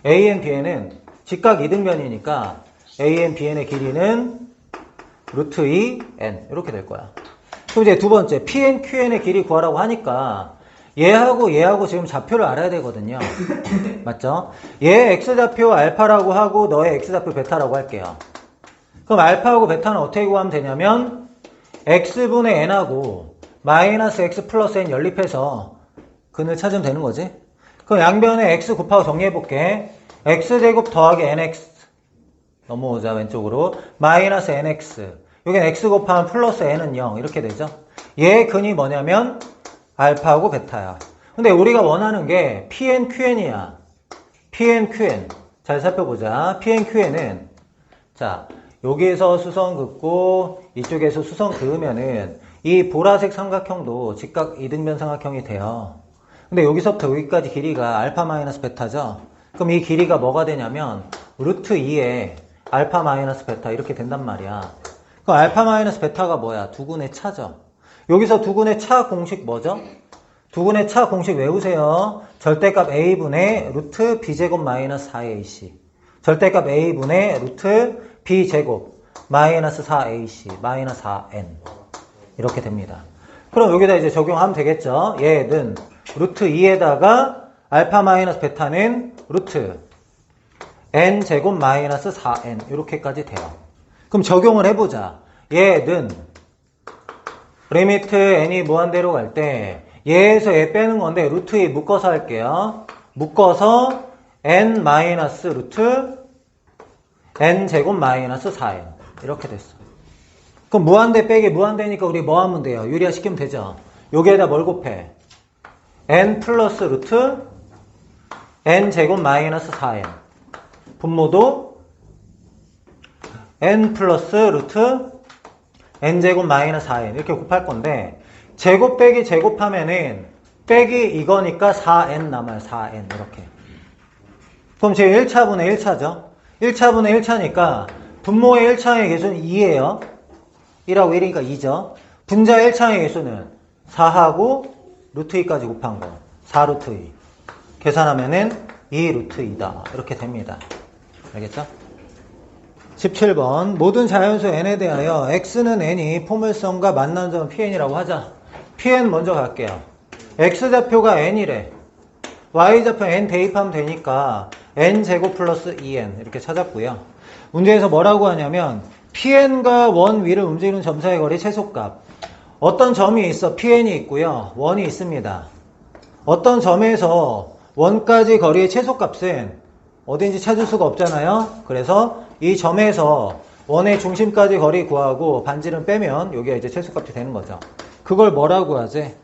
AN, BN은 직각 이등변이니까 AN, BN의 길이는 루트 2N 이렇게 될 거야. 그럼 이제 두 번째 PN, QN의 길이 구하라고 하니까 얘하고 지금 좌표를 알아야 되거든요. 맞죠? 얘 X좌표 알파라고 하고 너의 X좌표 베타라고 할게요. 그럼 알파하고 베타는 어떻게 구하면 되냐면 X분의 N하고 마이너스 X 플러스 N 연립해서 근을 찾으면 되는 거지. 그럼 양변에 X 곱하고 정리해볼게. X제곱 더하기 NX 넘어오자 왼쪽으로 마이너스 NX 여긴 X 곱하면 플러스 N은 0 이렇게 되죠. 얘의 근이 뭐냐면 알파하고 베타야. 근데 우리가 원하는 게 PN, QN이야. PN, QN 잘 살펴보자. PN, QN은 자 여기에서 수선 긋고 이쪽에서 수선 그으면은 이 보라색 삼각형도 직각 이등변 삼각형이 돼요. 근데 여기서부터 여기까지 길이가 알파 마이너스 베타죠. 그럼 이 길이가 뭐가 되냐면 루트 2에 알파 마이너스 베타 이렇게 된단 말이야. 그럼 알파 마이너스 베타가 뭐야? 두근의 차죠. 여기서 두근의 차 공식 뭐죠? 두근의 차 공식 외우세요. 절대값 a분의 루트 b제곱 마이너스 4ac 절대값 a분의 루트 b제곱 마이너스 4ac 마이너스 4n 이렇게 됩니다. 그럼 여기다 이제 적용하면 되겠죠. 얘는 루트 2에다가 알파 마이너스 베타는 루트 n제곱 마이너스 4n 이렇게까지 돼요. 그럼 적용을 해보자. 얘는 리미트 n이 무한대로 갈 때 얘에서 얘 빼는 건데 루트 2 묶어서 할게요. 묶어서 n 마이너스 루트 n제곱 마이너스 4n 이렇게 됐어. 그럼 무한대 빼기 무한대니까 우리 뭐 하면 돼요? 유리화 시키면 되죠. 여기에다 뭘 곱해? n 플러스 루트 n제곱 마이너스 4n 분모도 n 플러스 루트 n제곱 마이너스 4n 이렇게 곱할 건데 제곱 빼기 제곱하면은 빼기 이거니까 4n 남아요. 4n 이렇게. 그럼 제 1차분의 1차죠. 1차분의 1차니까 분모의 1차의 개수는 2예요. 1하고 1이니까 2죠. 분자 1차의 개수는 4하고 루트 2까지 곱한 거. 4 루트 2. 계산하면은 2 루트 2다. 이렇게 됩니다. 알겠죠? 17번 모든 자연수 n에 대하여 x는 n이 포물선과 만나는 점은 pn이라고 하자. pn 먼저 갈게요. x좌표가 n이래. y좌표 n 대입하면 되니까 n제곱 플러스 2n 이렇게 찾았고요. 문제에서 뭐라고 하냐면 pn과 원 위를 움직이는 점 사이의 거리 최소값. 어떤 점이 있어 pn이 있고요. 원이 있습니다. 어떤 점에서 원까지 거리의 최소값은 어딘지 찾을 수가 없잖아요. 그래서 이 점에서 원의 중심까지 거리 구하고 반지름 빼면 여기가 이제 최소값이 되는 거죠. 그걸 뭐라고 하지?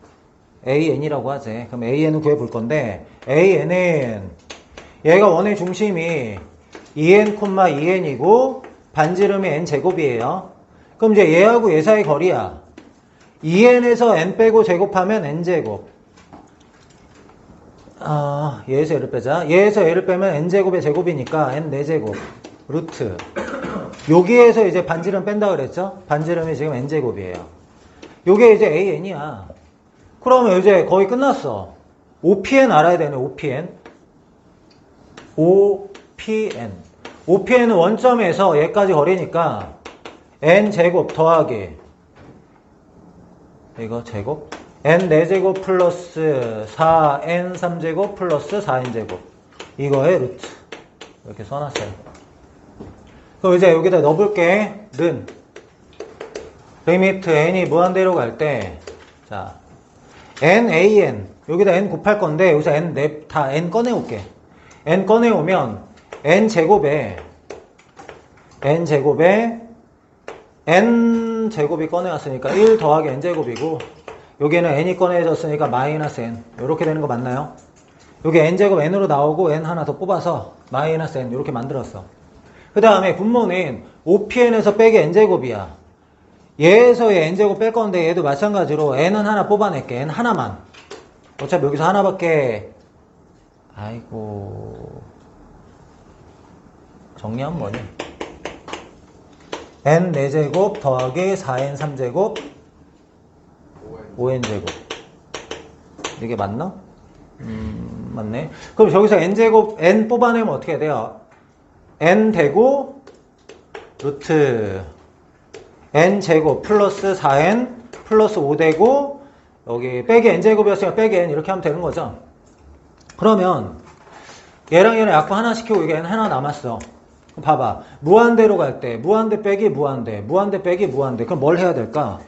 AN이라고 하지. 그럼 AN을 구해 볼 건데, AN은 얘가 원의 중심이 2n, 2n이고 반지름이 n제곱이에요. 그럼 이제 얘하고 얘 사이 거리야. 2n에서 n 빼고 제곱하면 n제곱. 얘에서 얘를 빼자. 얘에서 얘를 빼면 n제곱의 제곱이니까 n 4제곱. 루트. 여기에서 이제 반지름 뺀다 그랬죠? 반지름이 지금 n제곱이에요. 요게 이제 AN이야. 그러면 이제 거의 끝났어. OPN 알아야 되네, OPN. OPN. OPN은 원점에서 얘까지 거리니까 n제곱 더하기 이거 제곱 n 4제곱 플러스 4n 3제곱 플러스 4n제곱 이거의 루트 이렇게 써놨어요. 그럼 이제 여기다 넣어볼게. 는 리미트 n이 무한대로 갈 때 자 nan 여기다 n 곱할 건데 여기서 n 다 n 꺼내올게. n 꺼내오면 n제곱에 n제곱이 꺼내왔으니까 1 더하기 n제곱이고 여기는 n이 꺼내졌으니까 마이너스 n 이렇게 되는 거 맞나요? 여기 n제곱 n으로 나오고 n 하나 더 뽑아서 마이너스 n 이렇게 만들었어. 그 다음에 분모는 OPN에서 빼기 n제곱이야. 얘에서의 n제곱 뺄 건데 얘도 마찬가지로 n은 하나 뽑아낼게. n 하나만. 어차피 여기서 하나밖에 아이고 정리하면 뭐니? n 4제곱 더하기 4n 3제곱 5n제곱 이게 맞나? 맞네. 그럼 저기서 n제곱 n 뽑아내면 어떻게 돼요? n 되고 루트 n제곱 플러스 4n 플러스 5 되고 여기 빼기 n제곱이었으니까 빼기 n 이렇게 하면 되는 거죠. 그러면 얘랑 얘랑 약분 하나 시키고 이게 n 하나 남았어. 봐봐. 무한대로 갈 때 무한대 빼기 무한대 무한대 빼기 무한대 그럼 뭘 해야 될까?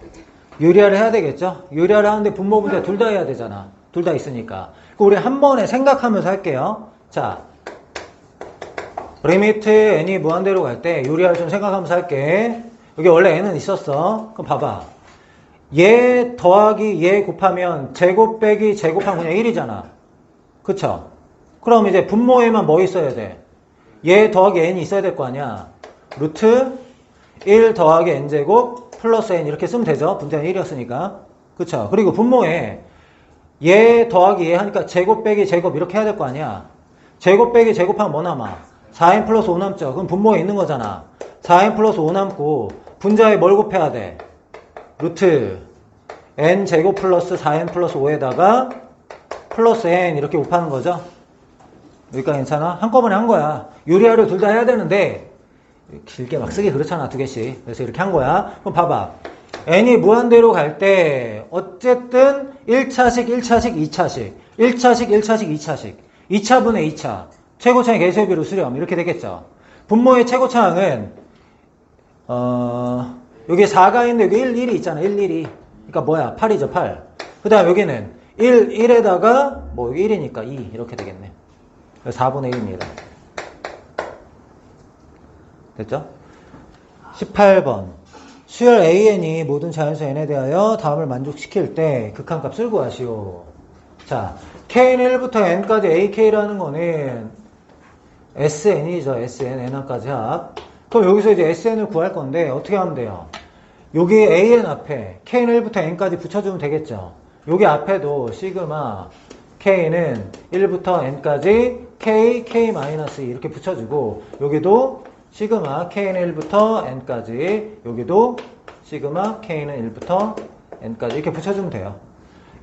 유리화를 해야 되겠죠? 유리화를 하는데 분모 분자 둘 다 해야 되잖아. 둘 다 있으니까. 우리 한 번에 생각하면서 할게요. 자, 리미트 n이 무한대로 갈 때 유리화를 좀 생각하면서 할게. 여기 원래 n은 있었어. 그럼 봐봐. 얘 더하기 얘 곱하면 제곱 빼기 제곱하면 그냥 1이잖아. 그쵸? 그럼 이제 분모에만 뭐 있어야 돼? 얘 더하기 n이 있어야 될 거 아니야. 루트 1 더하기 n제곱 플러스 n 이렇게 쓰면 되죠. 분자는 1이었으니까. 그쵸? 그리고 분모에 얘 더하기 얘 하니까 제곱 빼기 제곱 이렇게 해야 될 거 아니야. 제곱 빼기 제곱하면 뭐 남아? 4n 플러스 5 남죠. 그럼 분모에 있는 거잖아. 4n 플러스 5 남고 분자에 뭘 곱해야 돼? 루트 n 제곱 플러스 4n 플러스 5에다가 플러스 n 이렇게 곱하는 거죠. 여기까지 괜찮아? 한꺼번에 한 거야. 유리화를 둘 다 해야 되는데 길게 막 쓰기 그렇잖아. 두 개씩. 그래서 이렇게 한 거야. 그럼 봐봐. n이 무한대로 갈 때 어쨌든 1차식, 1차식, 2차식 1차식, 1차식, 2차식 2차분의 2차 최고차항 개수비로 수렴 이렇게 되겠죠. 분모의 최고차항은 여기 4가 있는데 여기 1, 1이 있잖아. 1, 1이 그러니까 뭐야? 8이죠. 8. 그 다음 여기는 1, 1에다가 뭐 여기 1이니까 2 이렇게 되겠네. 4분의 1입니다. 됐죠? 18번. 수열 AN이 모든 자연수 N에 대하여 다음을 만족시킬 때 극한값을 구하시오. 자, K는 1부터 N까지 AK라는 거는 SN이죠. SN, N까지 합. 그럼 여기서 이제 SN을 구할 건데 어떻게 하면 돼요? 여기 AN 앞에 K는 1부터 N까지 붙여주면 되겠죠. 여기 앞에도 시그마 K는 1부터 N까지 K, K-2 이렇게 붙여주고 여기도 시그마 K는 1부터 N까지 여기도 시그마 K는 1부터 N까지 이렇게 붙여주면 돼요.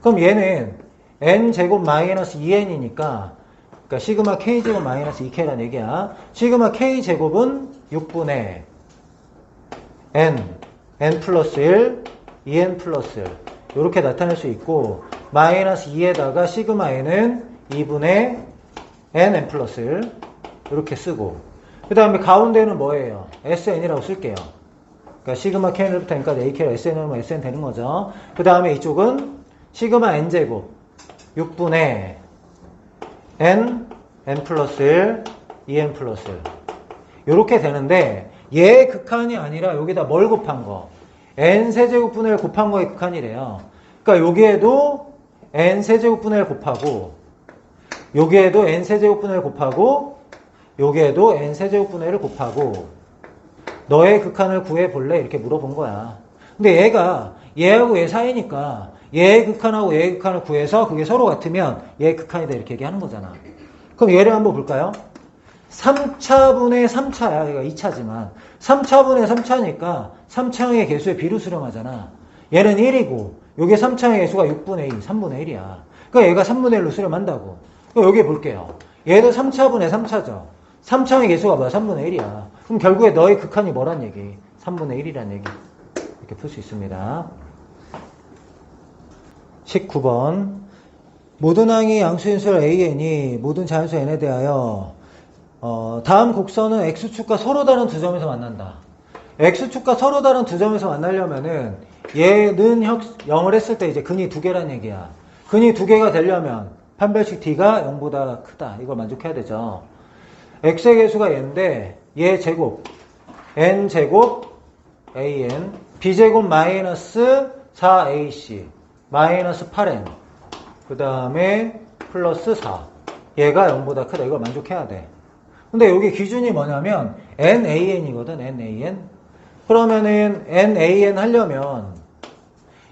그럼 얘는 N제곱 마이너스 2N이니까 그러니까 시그마 K제곱 마이너스 2K라는 얘기야. 시그마 K제곱은 6분의 N 플러스 1, 2N 플러스 1 이렇게 나타낼 수 있고 마이너스 2에다가 시그마 N은 2분의 N 플러스 1 이렇게 쓰고 그 다음에 가운데는 뭐예요? SN이라고 쓸게요. 그러니까 시그마 K부터 N까지 AK로 SN을 하면 SN 되는 거죠. 그 다음에 이쪽은 시그마 N제곱 6분의 N 플러스 1, 2N 플러스 요렇게 되는데 얘의 극한이 아니라 여기다 뭘 곱한 거? n세제곱분의 1 곱한 거의 극한이래요. 그러니까 여기에도 n세제곱분의 1 곱하고 여기에도 n세제곱분의 1 곱하고 여기에도 n세제곱분의 1을 곱하고 너의 극한을 구해볼래? 이렇게 물어본 거야. 근데 얘가 얘하고 얘 사이니까 얘의 극한하고 얘의 극한을 구해서 그게 서로 같으면 얘의 극한이다 이렇게 얘기하는 거잖아. 그럼 얘를 한번 볼까요? 3차분의 3차야. 얘가 2차지만 3차분의 3차니까 3차항의 개수의 비로 수렴하잖아. 얘는 1이고 여기 3차항의 개수가 6분의 2, 3분의 1이야. 그러니까 얘가 3분의 1로 수렴한다고. 그럼 여기 볼게요. 얘도 3차분의 3차죠. 3차항의 개수가 뭐야? 3분의 1이야. 그럼 결국에 너의 극한이 뭐란 얘기? 3분의 1이란 얘기. 이렇게 풀 수 있습니다. 19번. 모든 항이 양수인수를 AN이 모든 자연수 N에 대하여 다음 곡선은 X축과 서로 다른 두 점에서 만난다. X축과 서로 다른 두 점에서 만나려면은 얘는 0을 했을 때 이제 근이 두 개란 얘기야. 근이 두 개가 되려면 판별식 D가 0보다 크다. 이걸 만족해야 되죠. X의 개수가 얘인데 얘 제곱 N 제곱 AN B제곱 마이너스 4AC 마이너스 8N 그 다음에 플러스 4 얘가 0보다 크다. 이걸 만족해야 돼. 근데 여기 기준이 뭐냐면 NAN이거든. NAN. 그러면은 NAN 하려면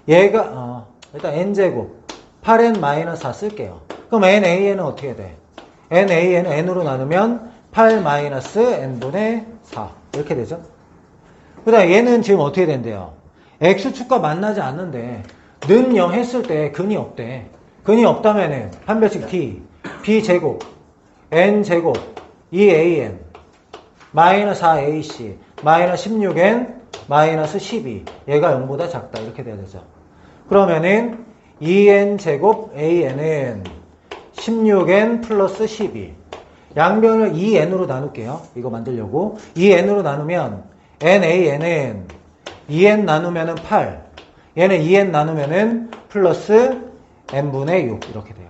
얘가 일단 N제곱 8N 마이너스 4 쓸게요. 그럼 NAN은 어떻게 돼? NAN은 N으로 나누면 8 마이너스 N분의 4 이렇게 되죠. 그 다음 얘는 지금 어떻게 된대요? X축과 만나지 않는데 는 0 했을 때 근이 없대. 근이 없다면은 판별식 D B제곱 N제곱 2AN 마이너스 4AC 마이너스 16N 마이너스 12 얘가 0보다 작다 이렇게 돼야 되죠. 그러면은 2N제곱 AN은 16N 플러스 12 양변을 2N으로 나눌게요. 이거 만들려고 2N으로 나누면 NAN은 2N 나누면은 8 얘는 2N 나누면은 플러스 N분의 6 이렇게 돼요.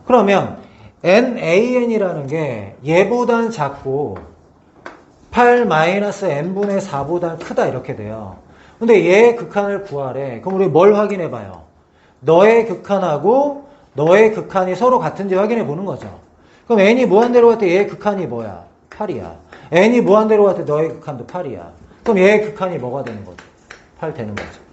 그러면 NAN이라는 게 얘보단 작고 8 마이너스 N분의 4보단 크다 이렇게 돼요. 근데 얘의 극한을 구하래. 그럼 우리 뭘 확인해 봐요? 너의 극한하고 너의 극한이 서로 같은지 확인해 보는 거죠. 그럼 N이 무한대로 갈 때 얘의 극한이 뭐야? 8이야. N이 무한대로 갈 때 너의 극한도 8이야. 그럼 얘의 극한이 뭐가 되는 거죠? 8 되는 거죠.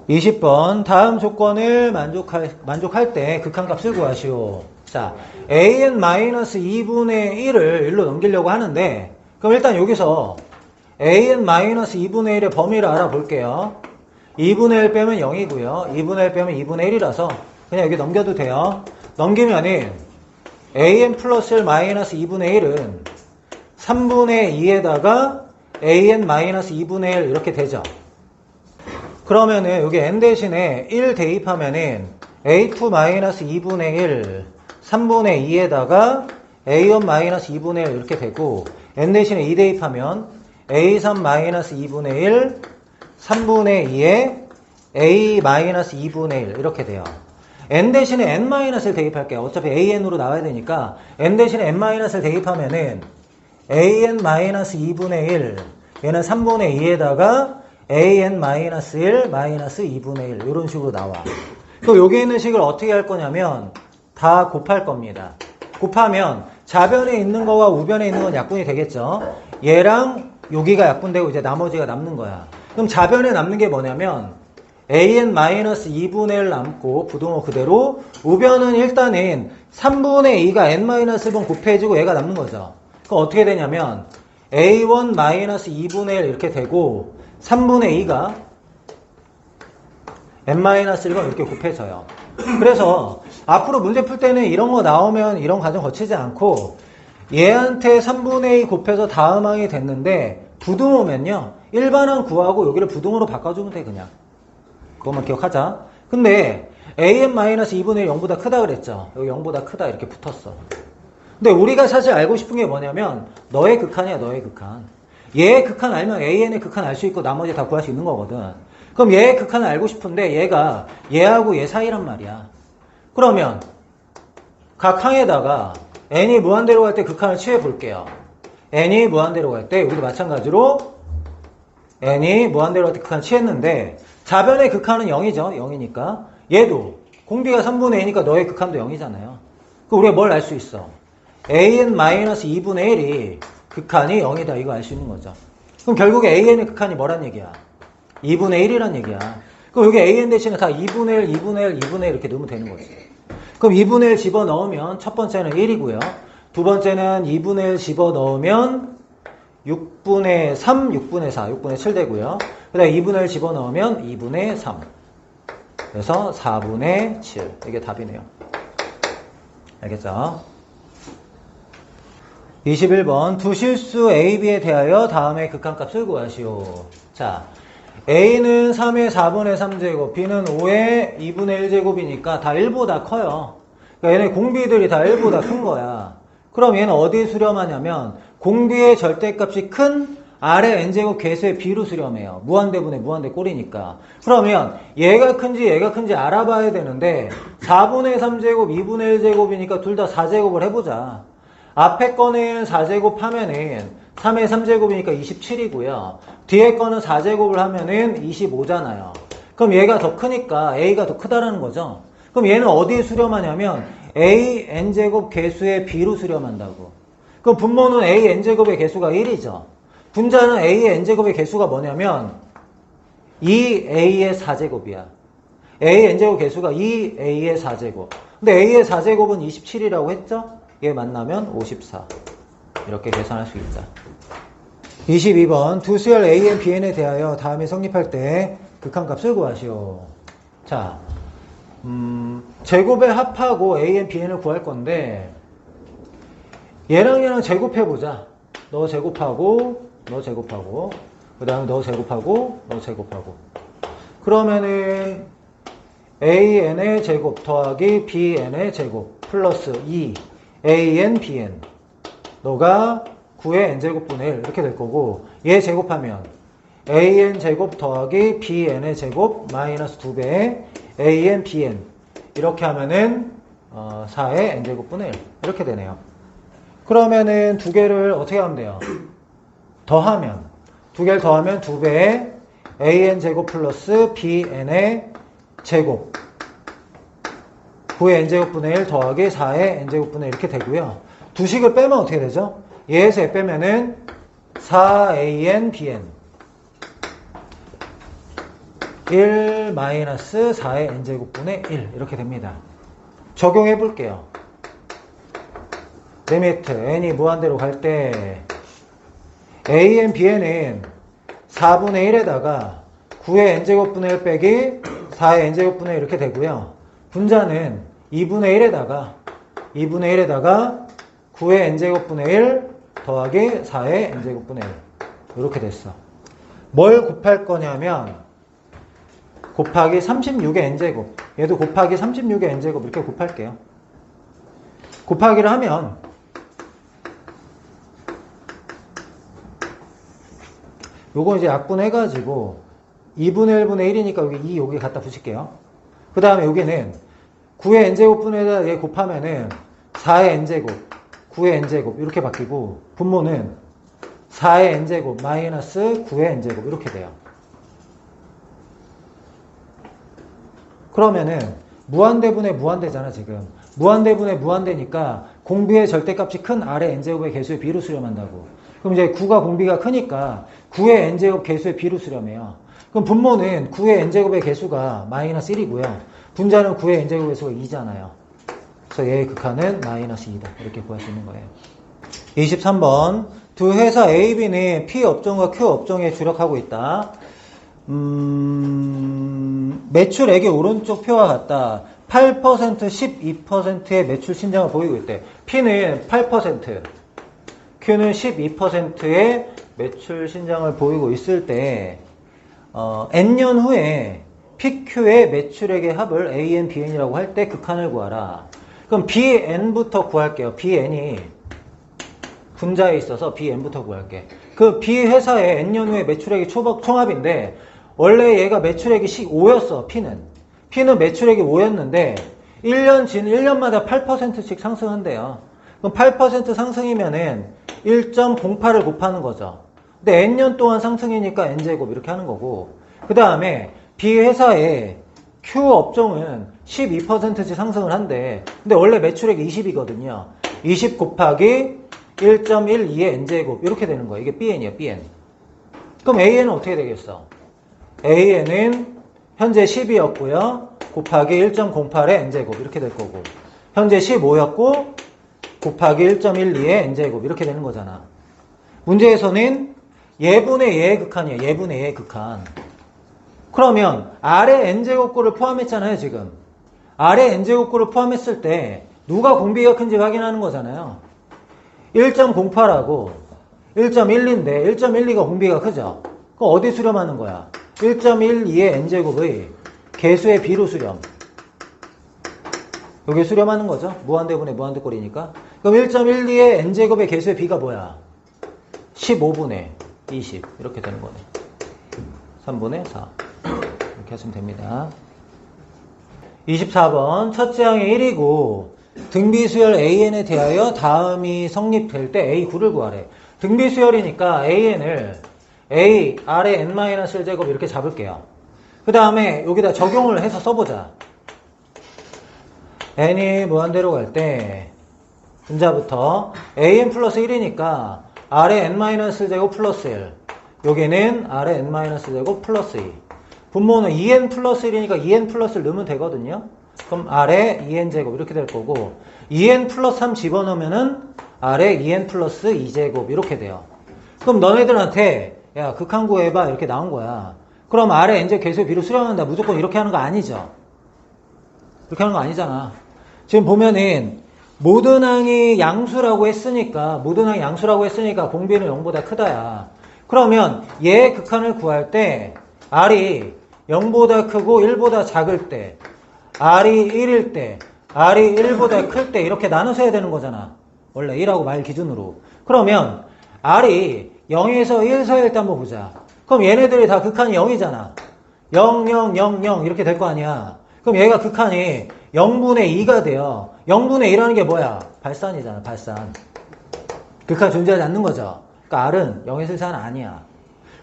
20번 다음 조건을 만족할 때 극한값을 구하시오. 자, an-2분의 1을 1로 넘기려고 하는데 그럼 일단 여기서 an-2분의 1의 범위를 알아볼게요. 2분의 1 빼면 0이고요. 2분의 1 빼면 2분의 1이라서 그냥 여기 넘겨도 돼요. 넘기면은 an 플러스 1 마이너스 2분의 1은 3분의 2에다가 an 마이너스 2분의 1 이렇게 되죠. 그러면은 여기 n 대신에 1 대입하면은 a2 마이너스 2분의 1 3분의 2에다가 a1 마이너스 2분의 1 이렇게 되고 n 대신에 2 대입하면 a3 마이너스 2분의 1 3분의 2에 a 마이너스 2분의 1 이렇게 돼요. n 대신에 n 마이너스를 대입할게요. 어차피 an으로 나와야 되니까 n 대신에 n 마이너스를 대입하면은 an 마이너스 2분의 1 얘는 3분의 2에다가 an 마이너스 1 마이너스 2분의 1 이런 식으로 나와. 그럼 여기 있는 식을 어떻게 할 거냐면 다 곱할 겁니다. 곱하면 좌변에 있는 거와 우변에 있는 건 약분이 되겠죠. 얘랑 여기가 약분되고 이제 나머지가 남는 거야. 그럼 좌변에 남는 게 뭐냐면 an 마이너스 2분의 1 남고 부등호 그대로 우변은 일단은 3분의 2가 n 마이너스 1번 곱해지고 얘가 남는 거죠. 그럼 어떻게 되냐면 a1 마이너스 2분의 1 이렇게 되고 3분의 2가 n-1번 이렇게 곱해져요. 그래서 앞으로 문제 풀 때는 이런 거 나오면 이런 과정 거치지 않고 얘한테 3분의 2 곱해서 다음 항이 됐는데 부등호면요. 일반항 구하고 여기를 부등호로 바꿔주면 돼 그냥. 그것만 기억하자. 근데 an-2분의 1 0보다 크다 그랬죠. 여기 0보다 크다 이렇게 붙었어. 근데 우리가 사실 알고 싶은 게 뭐냐면 너의 극한이야 너의 극한. 얘의 극한 알면 an의 극한 알 수 있고 나머지 다 구할 수 있는 거거든. 그럼 얘의 극한을 알고 싶은데 얘가 얘하고 얘 사이란 말이야. 그러면 각 항에다가 n이 무한대로 갈 때 극한을 취해 볼게요. n이 무한대로 갈 때 여기도 마찬가지로 n이 무한대로 갈 때 극한 취했는데 자변의 극한은 0이죠. 0이니까 얘도 공비가 3분의 2니까 너의 극한도 0이잖아요. 그럼 우리가 뭘 알 수 있어? an-2분의 1이 극한이 0이다 이거 알 수 있는 거죠. 그럼 결국에 an의 극한이 뭐란 얘기야? 2분의 1이란 얘기야. 그럼 여기 an 대신에 다 2분의 1, 2분의 1, 2분의 1 이렇게 넣으면 되는 거지. 그럼 2분의 1 집어넣으면 첫 번째는 1이고요. 두 번째는 2분의 1 집어넣으면 6분의 3, 6분의 4, 6분의 7 되고요. 그 다음에 2분의 1 집어넣으면 2분의 3. 그래서 4분의 7. 이게 답이네요. 알겠죠? 21번 두 실수 A, B에 대하여 다음의 극한값을 구하시오. 자, A는 3의 4분의 3제곱, B는 5의 2분의 1제곱이니까 다 1보다 커요. 그러니까 얘네 공비들이 다 1보다 큰 거야. 그럼 얘는 어디에 수렴하냐면 공비의 절대값이 큰 아래 n제곱 개수의 B로 수렴해요. 무한대분의 무한대 꼴이니까. 그러면 얘가 큰지 알아봐야 되는데 4분의 3제곱, 2분의 1제곱이니까 둘 다 4제곱을 해보자. 앞에 거는 4제곱 하면은 3의 3제곱이니까 27이고요. 뒤에 거는 4제곱을 하면은 25잖아요. 그럼 얘가 더 크니까 A가 더 크다라는 거죠. 그럼 얘는 어디에 수렴하냐면 A n제곱 개수의 B로 수렴한다고. 그럼 분모는 A n제곱의 개수가 1이죠. 분자는 A의 n제곱의 개수가 뭐냐면 2A의 4제곱이야. A n제곱 개수가 2A의 4제곱. 근데 A의 4제곱은 27이라고 했죠? 얘 만나면 54. 이렇게 계산할 수 있다. 22번 두 수열 AN, BN에 대하여 다음에 성립할 때 극한값을 구하시오. 자, 제곱에 합하고 AN, BN을 구할 건데 얘랑 제곱해보자. 너 제곱하고 너 제곱하고 그 다음에 너 제곱하고 너 제곱하고 그러면은 AN의 제곱 더하기 BN의 제곱 플러스 2 AN, BN 너가 9의 n제곱분의 1 이렇게 될 거고 얘 제곱하면 AN 제곱 더하기 BN의 제곱 마이너스 2배의 AN, BN 이렇게 하면은 4의 n제곱분의 1 이렇게 되네요. 그러면은 두 개를 어떻게 하면 돼요? 더하면 두 개를 더하면 2배의 AN 제곱 플러스 BN의 제곱 9의 n제곱분의 1 더하기 4의 n제곱분의 1 이렇게 되고요. 두 식을 빼면 어떻게 되죠? 얘에서 얘 빼면은 4AN, BN 1 마이너스 4의 n제곱분의 1 이렇게 됩니다. 적용해 볼게요. 리미트 n이 무한대로 갈 때 AN, BN은 4분의 1에다가 9의 n제곱분의 1 빼기 4의 n제곱분의 1 이렇게 되고요. 분자는 2분의 1에다가 9의 n제곱분의 1 더하기 4의 n제곱분의 1 이렇게 됐어. 뭘 곱할 거냐면 곱하기 36의 n제곱 얘도 곱하기 36의 n제곱 이렇게 곱할게요. 곱하기를 하면 요거 이제 약분해가지고 2분의 1분의 1이니까 여기 2 여기 갖다 붙일게요. 그 다음에 여기는 9의 n제곱분에다 얘 곱하면은 4의 n제곱 9의 n제곱 이렇게 바뀌고 분모는 4의 n제곱 마이너스 9의 n제곱 이렇게 돼요. 그러면은 무한대분의 무한대잖아 지금. 무한대분의 무한대니까 공비의 절대값이 큰 아래 n제곱의 개수의 B로 수렴한다고. 그럼 이제 9가 공비가 크니까 9의 n제곱 개수의 B로 수렴해요. 그럼 분모는 9의 n제곱의 개수가 마이너스 1이고요. 분자는 9의 n제곱 개수가 2잖아요. 그래서 얘의 극한은 마이너스 2다. 이렇게 구할 수 있는 거예요. 23번 두 회사 A, B는 P 업종과 Q 업종에 주력하고 있다. 매출액이 오른쪽 표와 같다. 8%, 12%의 매출 신장을 보이고 있대. P는 8%, Q는 12%의 매출 신장을 보이고 있을 때 N년 후에 PQ의 매출액의 합을 AN, BN이라고 할 때 극한을 구하라. 그럼 BN부터 구할게요. BN이 분자에 있어서 BN부터 구할게. 그 B 회사의 N년 후에 매출액이 총합인데 원래 얘가 매출액이 5였어. P는 매출액이 5였는데 1년마다 8%씩 상승한대요. 그럼 8% 상승이면은 1.08을 곱하는 거죠. 근데 n년 동안 상승이니까 n제곱 이렇게 하는 거고, 그 다음에 B 회사의 Q 업종은 12%씩 상승을 한대. 근데 원래 매출액이 20이거든요. 20 곱하기 1.12의 n제곱 이렇게 되는 거예요. 이게 BN이에요. BN. 그럼 AN은 어떻게 되겠어? AN은 현재 10이었고요. 곱하기 1.08의 n제곱 이렇게 될 거고, 현재 15였고 곱하기 1.12의 n제곱 이렇게 되는 거잖아. 문제에서는 예분의 예의 극한이에요. 예분의 예의 극한. 그러면 아래 n제곱구를 포함했잖아요. 지금 아래 n제곱구를 포함했을 때 누가 공비가 큰지 확인하는 거잖아요. 1.08하고 1.12인데 1.12가 공비가 크죠. 그럼 어디 수렴하는 거야? 1.12의 n제곱의 개수의 비로 수렴. 여기 수렴하는 거죠. 무한대분의 무한대꼴이니까. 그럼 1.12의 n제곱의 개수의 비가 뭐야? 15분의 20 이렇게 되는 거네. 3분의 4 이렇게 하시면 됩니다. 24번 첫째 항이 1이고 등비수열 AN에 대하여 다음이 성립될 때 A9를 구하래. 등비수열이니까 AN을 A 아래 n-1제곱 이렇게 잡을게요. 그 다음에 여기다 적용을 해서 써보자. n이 무한대로 갈 때 분자부터 an 플러스 1이니까 아래 n-제곱 플러스 1, 여기는 아래 n-제곱 플러스 2. 분모는 2n 플러스 1이니까 2n 플러스 1 넣으면 되거든요. 그럼 아래 2n제곱 이렇게 될 거고, 2n 플러스 3 집어넣으면은 아래 2n 플러스 2제곱 이렇게 돼요. 그럼 너네들한테 야 극한 구해봐 이렇게 나온 거야. 그럼 아래 n제 개수의 비로 수렴한다. 무조건 이렇게 하는 거 아니죠. 그렇게 하는 거 아니잖아. 지금 보면은 모든 항이 양수라고 했으니까 공비는 0보다 크다야. 그러면 얘 극한을 구할 때 R이 0보다 크고 1보다 작을 때, R이 1일 때, R이 1보다 클 때 이렇게 나눠서 해야 되는 거잖아. 원래 1하고 말 기준으로. 그러면 R이 0에서 1 사이일 때 한번 보자. 그럼 얘네들이 다 극한이 0이잖아. 0, 0, 0, 0 이렇게 될 거 아니야. 그럼 얘가 극한이 0분의 2가 돼요. 0분의 2라는 게 뭐야? 발산이잖아. 발산. 극한 존재하지 않는 거죠. 그러니까 R은 0에서 1 사이는 아니야.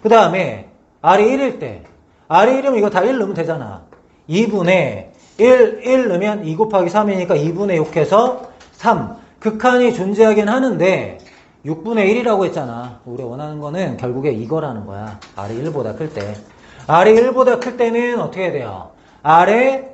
그 다음에 R이 1일 때, R이 1이면 이거 다 1 넣으면 되잖아. 2분의 1 넣으면 2 곱하기 3이니까 2분의 6 해서 3. 극한이 존재하긴 하는데 6분의 1이라고 했잖아. 우리 원하는 거는 결국에 이거라는 거야. R이 1보다 클 때. R이 1보다 클 때는 어떻게 돼요? R의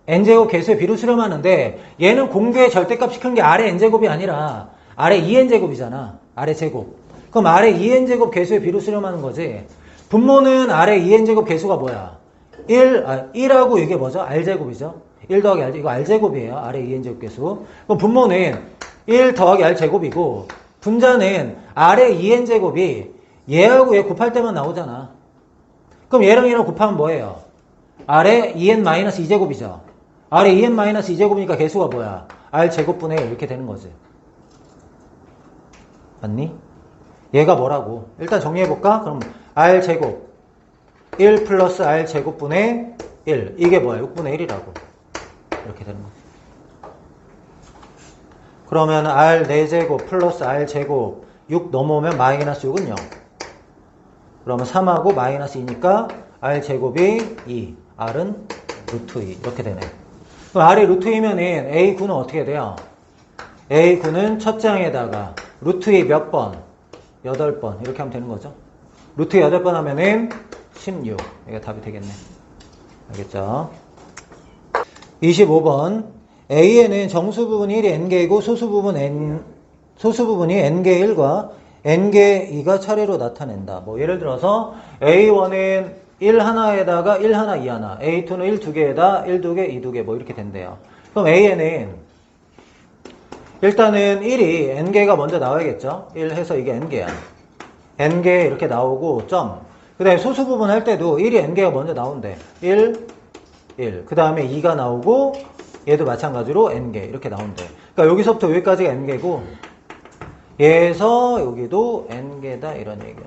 n제곱 개수의 비로 수렴하는데 얘는 공비의 절대값이 큰 게 R의 n제곱이 아니라 R의 2n제곱이잖아. R의 제곱. 그럼 R의 2n제곱 개수의 비로 수렴하는 거지. 분모는 R의 2n제곱 개수가 뭐야? 1하고 이게 뭐죠? R제곱이죠. 1 더하기 R, 이거 R제곱이에요. R의 2n제곱 개수. 그럼 분모는 1 더하기 R제곱이고, 분자는 R의 2n제곱이 얘하고 얘 곱할 때만 나오잖아. 그럼 얘랑 얘랑 곱하면 뭐예요? R의 2n-2제곱이죠. R의 2n-2제곱이니까 개수가 뭐야? R제곱분의 1 이렇게 되는 거지. 맞니? 얘가 뭐라고? 일단 정리해볼까? 그럼 R제곱 1 플러스 R제곱분의 1 이게 뭐야? 6분의 1이라고 이렇게 되는 거지. 그러면 R 4제곱 플러스 R제곱 6 넘어오면 마이너스 6은 0. 그러면 3하고 마이너스 2니까 R제곱이 2, R은 루트 2 이렇게 되네. 그럼 R이 루트 2면은 A9는 어떻게 돼요? A9는 첫째 항에다가 루트 2 몇 번? 8번 이렇게 하면 되는 거죠. 루트 8번 하면은 16. 이게 답이 되겠네. 알겠죠? 25번 A에는 정수 부분이 1이 n개이고 소수 부분이 n개 1과 n개 2가 차례로 나타낸다. 뭐 예를 들어서 A1은 1 하나에다가 1 하나 2 하나, A2는 1 두 개에다 1 두 개, 2 두 개 뭐 이렇게 된대요. 그럼 A에는 일단은 1이 n개가 먼저 나와야겠죠. 1 해서 이게 n개야. n개 이렇게 나오고 점. 그 다음에 소수 부분 할 때도 1이 n개가 먼저 나온대. 1, 1. 그 다음에 2가 나오고 얘도 마찬가지로 n개 이렇게 나온대. 그러니까 여기서부터 여기까지가 n개고 얘에서 여기도 n개다 이런 얘기야.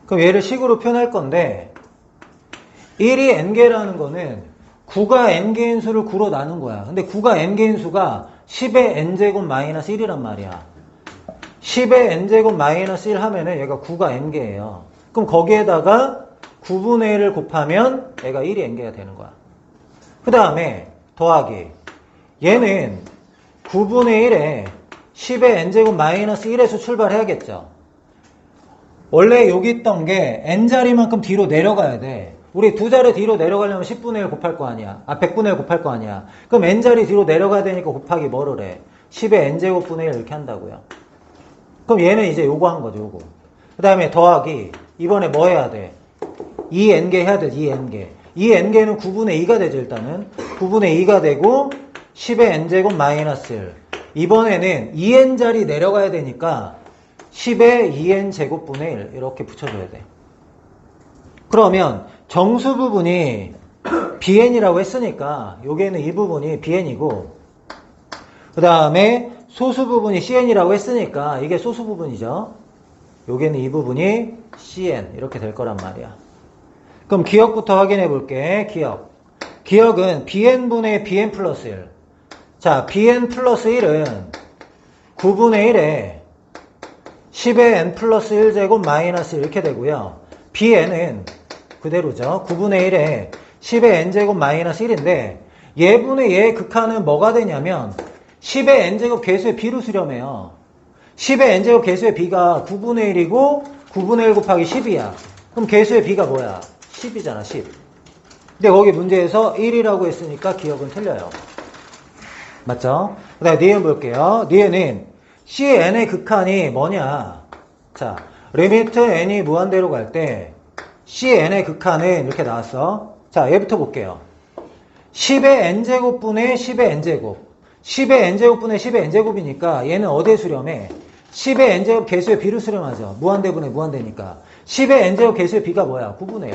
그럼 얘를 식으로 표현할 건데 1이 n개라는 거는 9가 n개인 수를 9로 나눈 거야. 근데 9가 n개인 수가 10의 n제곱 마이너스 1이란 말이야. 10의 n제곱 마이너스 1 하면은 얘가 9가 n개예요. 그럼 거기에다가 9분의 1을 곱하면 얘가 1이 n개가 되는 거야. 그 다음에 더하기. 얘는 9분의 1에 10의 n제곱 마이너스 1에서 출발해야겠죠. 원래 여기 있던 게 n자리만큼 뒤로 내려가야 돼. 우리 두 자리 뒤로 내려가려면 10분의 1 곱할 거 아니야. 100분의 1 곱할 거 아니야. 그럼 n자리 뒤로 내려가야 되니까 곱하기 뭐를 해? 10의 n제곱 분의 1 이렇게 한다고요. 그럼 얘는 이제 요거 한 거죠, 요거. 그 다음에 더하기. 이번에 뭐 해야 돼? 2n개 해야 돼, 2n개. 2n개는 9분의 2가 되죠, 일단은. 9분의 2가 되고, 10의 n제곱 마이너스 1. 이번에는 2n자리 내려가야 되니까, 10의 2n 제곱분의 1 이렇게 붙여줘야 돼. 그러면 정수 부분이 bn이라고 했으니까 여기에는 이 부분이 bn이고 그 다음에 소수 부분이 cn이라고 했으니까 이게 소수 부분이죠. 여기에는 이 부분이 cn 이렇게 될 거란 말이야. 그럼 기억부터 확인해 볼게. 기억은 bn분의 bn 플러스 1. 자, bn 플러스 1은 9분의 1에 10의 n 플러스 1제곱 마이너스 이렇게 되고요. bn은 그대로죠. 9분의 1에 10의 n제곱 마이너스 1인데 얘분의 얘의 극한은 뭐가 되냐면 10의 n제곱 개수의 b로 수렴해요. 10의 n제곱 개수의 b가 9분의 1이고 9분의 1 곱하기 10이야. 그럼 개수의 b가 뭐야? 10이잖아, 10. 근데 거기 문제에서 1이라고 했으니까 기억은 틀려요. 맞죠? 그 다음에 니은 볼게요. 니은은 Cn의 극한이 뭐냐? 자, 리미트 n이 무한대로 갈 때 Cn의 극한은 이렇게 나왔어. 자, 얘부터 볼게요. 10의 n제곱분의 10의 n제곱. 10의 n제곱분의 10의 n제곱이니까 얘는 어디에 수렴해? 10의 n제곱 개수의 b로 수렴하죠. 무한대분의 무한대니까. 10의 n제곱 개수의 b가 뭐야? 9분의 1.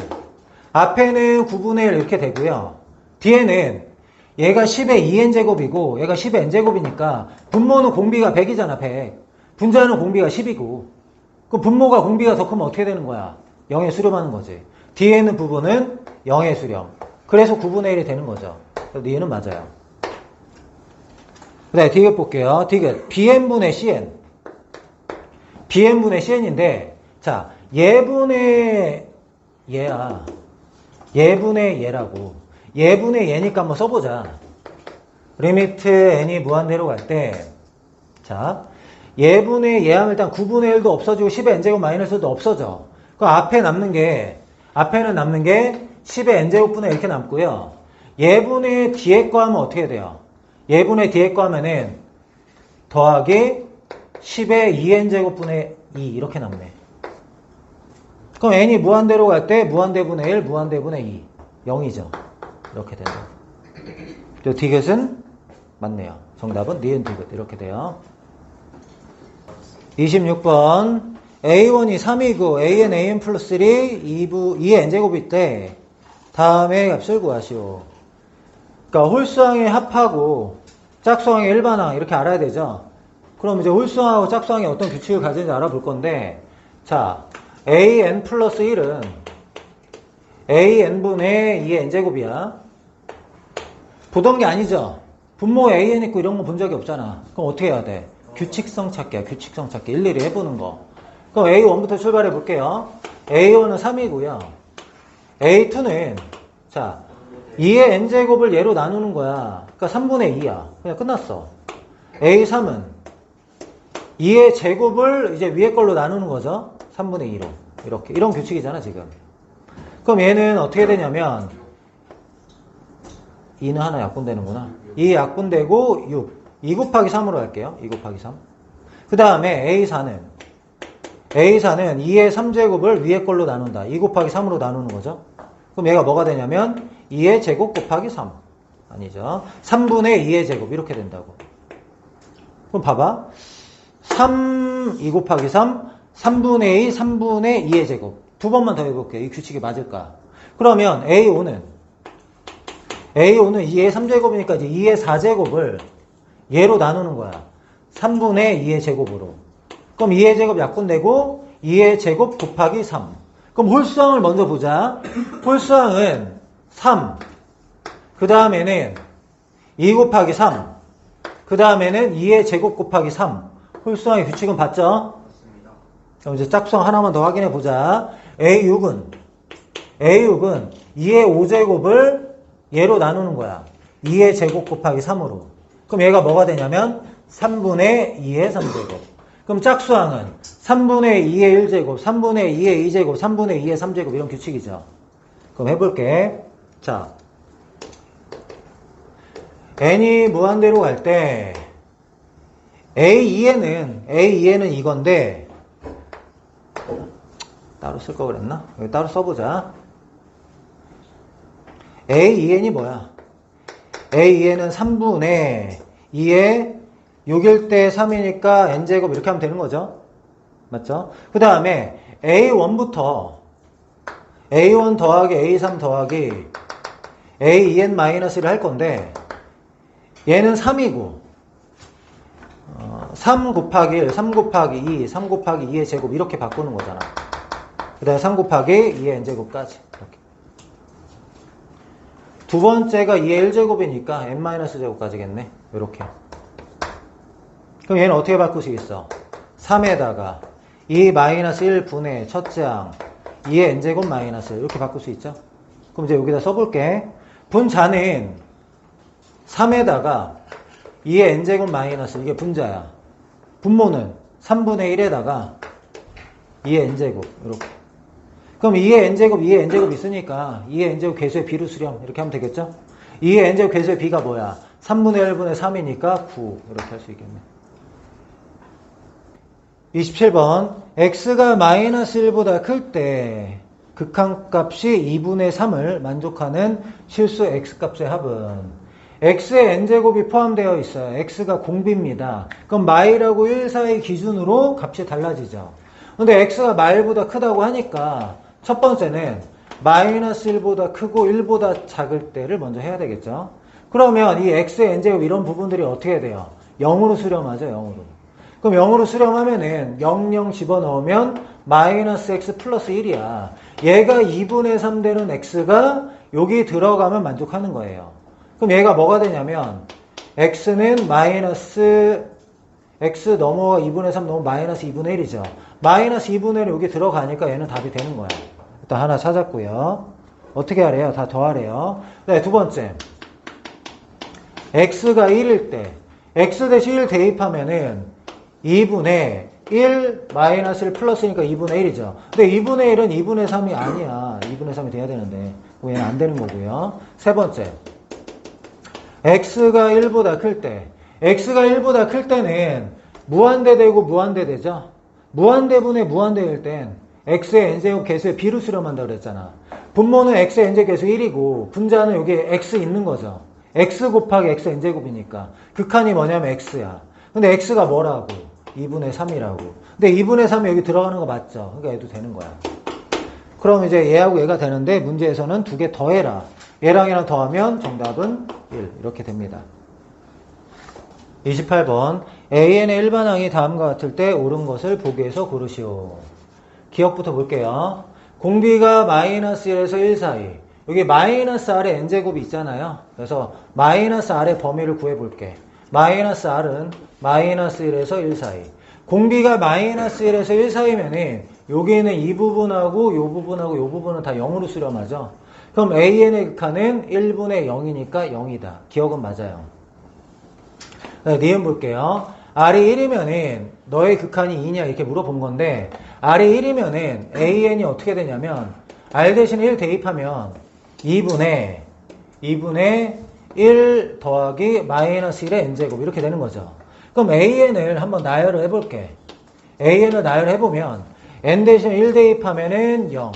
앞에는 9분의 1 이렇게 되고요. 뒤에는 얘가 10의 2n제곱이고 얘가 10의 n제곱이니까 분모는 공비가 100이잖아, 100. 분자는 공비가 10이고 그럼 분모가 공비가 더 크면 어떻게 되는 거야? 0에 수렴하는 거지. 뒤에 있는 부분은 0에 수렴. 그래서 9분의 1이 되는 거죠. 얘는 맞아요. 그 다음에 디귿 볼게요. 디귿. bn분의 cn. bn분의 cn인데 자, 얘분의 얘야. 얘분의 얘라고. 얘분의 얘니까 한번 써보자. 리미트 n이 무한대로 갈 때, 자, 얘분의 얘 하면 일단 9분의 1도 없어지고 10의 n제곱 마이너스도 없어져. 그럼 앞에는 남는 게 10의 n제곱분의 이렇게 남고요. 얘분의 뒤에 거 하면 어떻게 돼요? 얘분의 뒤에 거 하면은 더하기 10의 2n제곱분의 2 이렇게 남네. 그럼 n이 무한대로 갈 때 무한대분의 1, 무한대분의 2. 0이죠. 이렇게 된다. 또 디귿은 맞네요. 정답은 니은 디귿 이렇게 돼요. 26번 a1이 3이고 an an 플러스 3 2의 n제곱일 때 다음에 값을 구하시오. 그러니까 홀수항의 합하고 짝수항의 일반항 이렇게 알아야 되죠. 그럼 이제 홀수항하고 짝수항이 어떤 규칙을 가지는지 알아볼 건데 자, an 플러스 1은 an분의 2의 n제곱이야. 보던 게 아니죠. 분모 an 있고 이런 거 본 적이 없잖아. 그럼 어떻게 해야 돼? 규칙성 찾기야. 규칙성 찾기. 일일이 해보는 거. 그럼 a1부터 출발해 볼게요. a1은 3이고요. a2는 자 2의 n제곱을 얘로 나누는 거야. 그러니까 3분의 2야. 그냥 끝났어. a3은 2의 제곱을 이제 위에 걸로 나누는 거죠. 3분의 2로. 이렇게. 이런 규칙이잖아, 지금. 그럼 얘는 어떻게 되냐면 2는 하나 약분되는구나. 2 약분되고 6. 2 곱하기 3으로 할게요. 2 곱하기 3. 그 다음에 A4는 2의 3제곱을 위에 걸로 나눈다. 2 곱하기 3으로 나누는 거죠. 그럼 얘가 뭐가 되냐면 2의 제곱 곱하기 3. 아니죠. 3분의 2의 제곱 이렇게 된다고. 그럼 봐봐. 2 곱하기 3, 3분의 2, 3분의 2의 제곱. 두 번만 더 해볼게요. 이 규칙이 맞을까? 그러면 A5는 2의 3제곱이니까 이제 2의 4제곱을 얘로 나누는 거야. 3분의 2의 제곱으로. 그럼 2의 제곱 약분되고 2의 제곱 곱하기 3. 그럼 홀수항을 먼저 보자. 홀수항은 3. 그 다음에는 2 곱하기 3. 그 다음에는 2의 제곱 곱하기 3. 홀수항의 규칙은 봤죠? 맞습니다. 그럼 이제 짝수항 하나만 더 확인해 보자. A6은 2의 5제곱을 얘로 나누는 거야. 2의 제곱 곱하기 3으로. 그럼 얘가 뭐가 되냐면 3분의 2의 3제곱. 그럼 짝수항은 3분의 2의 1제곱, 3분의 2의 2제곱, 3분의 2의 3제곱 이런 규칙이죠. 그럼 해볼게. 자, n이 무한대로 갈 때 A2에는 이건데 따로 쓸 거 그랬나? 여기 따로 써보자. A2n이 뭐야? A2n은 3분의 2에 6일 때 3이니까 n제곱 이렇게 하면 되는 거죠. 맞죠? 그 다음에 A1부터 A1 더하기 A3 더하기 A2n-를 할 건데 얘는 3이고 3 곱하기 1, 3 곱하기 2, 3 곱하기 2의 제곱 이렇게 바꾸는 거잖아. 그 다음에 3 곱하기 2의 n제곱까지 이렇게. 두 번째가 2의 1제곱이니까 n-제곱까지겠네. 이렇게. 그럼 얘는 어떻게 바꿀 수 있어? 3에다가 2-1분의 첫째 항 2의 n제곱 마이너스 이렇게 바꿀 수 있죠? 그럼 이제 여기다 써볼게. 분자는 3에다가 2의 n제곱 마이너스 이게 분자야. 분모는 3분의 1에다가 2의 n제곱 이렇게. 그럼 2의 n제곱, 2의 n제곱 있으니까 2의 n제곱 계수의 비로 수렴 이렇게 하면 되겠죠? 2의 n제곱 계수의 비가 뭐야? 3분의 1분의 3이니까 9 이렇게 할 수 있겠네. 27번 x가 마이너스 1보다 클 때 극한값이 2분의 3을 만족하는 실수 x값의 합은 x의 n제곱이 포함되어 있어요. x가 공비입니다. 그럼 마이라고 1 사이 기준으로 값이 달라지죠. 근데 x가 마일보다 크다고 하니까 첫 번째는 마이너스 1보다 크고 1보다 작을 때를 먼저 해야 되겠죠. 그러면 이 x의 n제곱 이런 부분들이 어떻게 돼요? 0으로 수렴하죠. 0으로. 그럼 0으로 수렴하면은 0, 0 집어넣으면 마이너스 x 플러스 1이야. 얘가 2분의 3 되는 x가 여기 들어가면 만족하는 거예요. 그럼 얘가 뭐가 되냐면 x는 마이너스 x 넘어가 2분의 3 넘어 마이너스 2분의 1이죠. 마이너스 2분의 1이 여기 들어가니까 얘는 답이 되는 거야. 일단 하나 찾았고요. 어떻게 하래요? 다 더하래요. 네, 두 번째. x가 1일 때 x 대신 1 대입하면은 2분의 1 마이너스 1 플러스니까 2분의 1이죠. 근데 2분의 1은 2분의 3이 아니야. 2분의 3이 돼야 되는데 얘는 안 되는 거고요. 세 번째. x가 1보다 클 때 x가 1보다 클 때는 무한대 되고 무한대 되죠. 무한대분의 무한대일 땐 x의 n제곱 계수의 비로 수렴한다 그랬잖아. 분모는 x의 n제곱 계수 1이고 분자는 여기 x 있는 거죠. x 곱하기 x n제곱이니까 극한이 뭐냐면 x야. 근데 x가 뭐라고? 2분의 3이라고. 근데 2분의 3이 여기 들어가는 거 맞죠? 그러니까 얘도 되는 거야. 그럼 이제 얘하고 얘가 되는데 문제에서는 두 개 더해라. 얘랑 얘랑 더하면 정답은 1 이렇게 됩니다. 28번 AN의 일반항이 다음과 같을 때 옳은 것을 보기에서 고르시오. 기억부터 볼게요. 공비가 마이너스 1에서 1 사이. 여기 마이너스 R에 n제곱이 있잖아요. 그래서 마이너스 R의 범위를 구해볼게. 마이너스 R은 마이너스 1에서 1 사이. 공비가 마이너스 1에서 1 사이면은 여기는 이 부분하고 요 부분하고 요 부분은 다 0으로 수렴하죠. 그럼 AN의 극한은 1분의 0이니까 0이다. 기억은 맞아요. 네, 니은 볼게요. R이 1이면은 너의 극한이 2냐 이렇게 물어본 건데 R이 1이면은 AN이 어떻게 되냐면 R 대신 1 대입하면 2분의 1 더하기 마이너스 1의 n제곱 이렇게 되는 거죠. 그럼 AN을 한번 나열을 해볼게. AN을 나열해보면 n 대신 1 대입하면은 0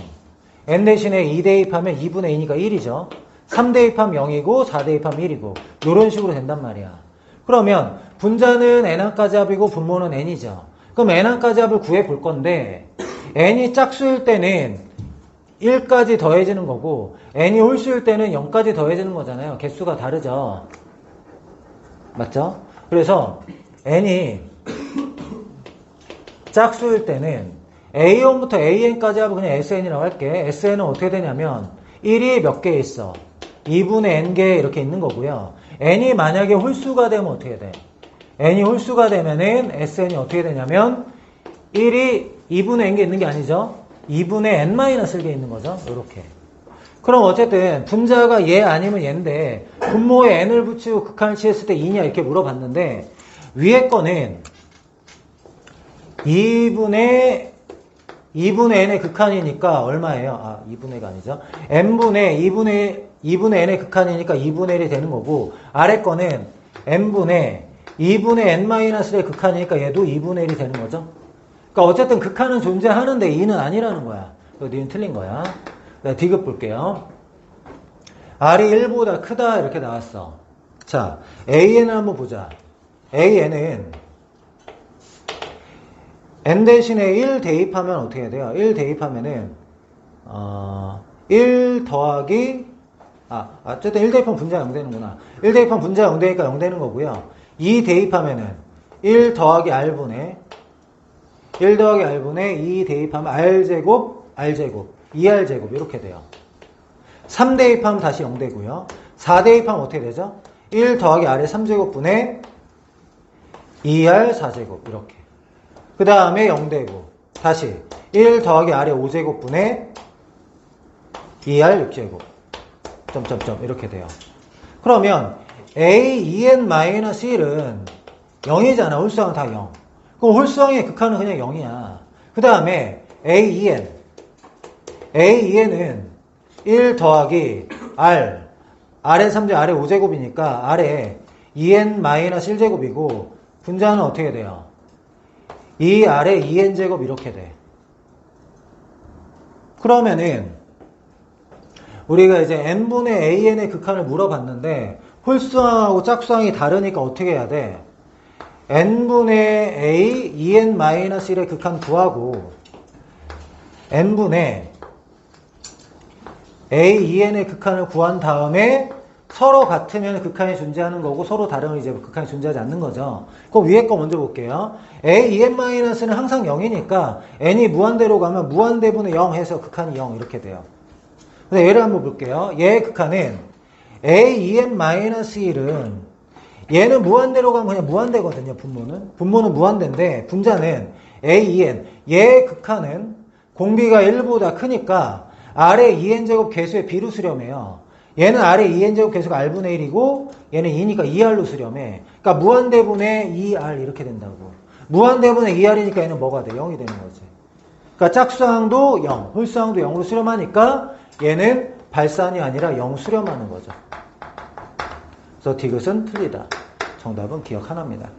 n 대신에 2 대입하면 2분의 2니까 1이죠. 3 대입하면 0이고 4 대입하면 1이고 이런 식으로 된단 말이야. 그러면 분자는 n항까지 합이고 분모는 n이죠. 그럼 n항까지 합을 구해볼 건데 n이 짝수일 때는 1까지 더해지는 거고 n이 홀수일 때는 0까지 더해지는 거잖아요. 개수가 다르죠. 맞죠? 그래서 n이 짝수일 때는 A1부터 AN까지 하고 그냥 SN이라고 할게. SN은 어떻게 되냐면 1이 몇 개 있어? 2분의 n개 이렇게 있는 거고요. n이 만약에 홀수가 되면 어떻게 돼? n이 홀수가 되면은 SN이 어떻게 되냐면 1이 2분의 n게 있는 게 아니죠. 2분의 n-1게 있는 거죠. 이렇게. 그럼 어쨌든 분자가 얘 아니면 얘인데 분모에 n을 붙이고 극한을 취했을 때 2냐 이렇게 물어봤는데 위에 거는 2분의 n의 극한이니까 얼마예요? 2분의 1가 아니죠. n분의 2분의 n의 극한이니까 2분의 1이 되는 거고 아래 거는 n분의 2분의 n-의 극한이니까 얘도 2분의 1이 되는 거죠. 그러니까 어쨌든 극한은 존재하는데 2는 아니라는 거야. 니는 틀린 거야. 디귿 볼게요. R이 1보다 크다 이렇게 나왔어. 자, AN을 한번 보자. AN은 N 대신에 1 대입하면 어떻게 돼요? 1 대입하면은 1 더하기 어쨌든 1 대입하면 분자가 0 되는구나. 1 대입하면 분자가 0 되니까 0 되는 거고요. 2 대입하면은 1 더하기 R분의 1 더하기 R분의 2 대입하면 R제곱, R제곱, 2R제곱 이렇게 돼요. 3 대입하면 다시 0 되고요. 4 대입하면 어떻게 되죠? 1 더하기 R의 3제곱분의 2R 4제곱 이렇게. 그 다음에 0 되고 다시 1 더하기 R의 5제곱분의 2R 6제곱 점점점 이렇게 돼요. 그러면 A2n-1은 0이잖아. 홀수항은 다 0. 그럼 홀수항의 극한은 그냥 0이야. 그 다음에 AEN은 1 더하기 R, R의 3제, R의 5제곱이니까 R의 2n-1제곱이고 분자는 어떻게 돼요? 2R의 2n제곱 이렇게 돼. 그러면은 우리가 이제 n분의 an의 극한을 물어봤는데 홀수항하고 짝수항이 다르니까 어떻게 해야 돼? n분의 a 2n-1의 극한 구하고 n분의 a 2n의 극한을 구한 다음에 서로 같으면 극한이 존재하는 거고 서로 다르면 이제 극한이 존재하지 않는 거죠. 그 위에 거 먼저 볼게요. a 2n-는 항상 0이니까 n이 무한대로 가면 무한대분의 0 해서 극한이 0 이렇게 돼요. 근데 얘를 한번 볼게요. 얘의 극한은 a 2n-1은 얘는 무한대로 가면 그냥 무한대거든요. 분모는 무한대인데 분자는 a 2n 얘의 극한은 공비가 1보다 크니까 R의 2n제곱 계수의 B로 수렴해요. 얘는 R의 2n제곱 계수가 R분의 1이고 얘는 2니까 2R로 수렴해. 그러니까 무한대분의 2R 이렇게 된다고. 무한대분의 2R이니까 얘는 뭐가 돼? 0이 되는 거지. 그러니까 짝수항도 0, 홀수항도 0으로 수렴하니까 얘는 발산이 아니라 0 수렴하는 거죠. 그래서 디귿은 틀리다. 정답은 기억 하나입니다.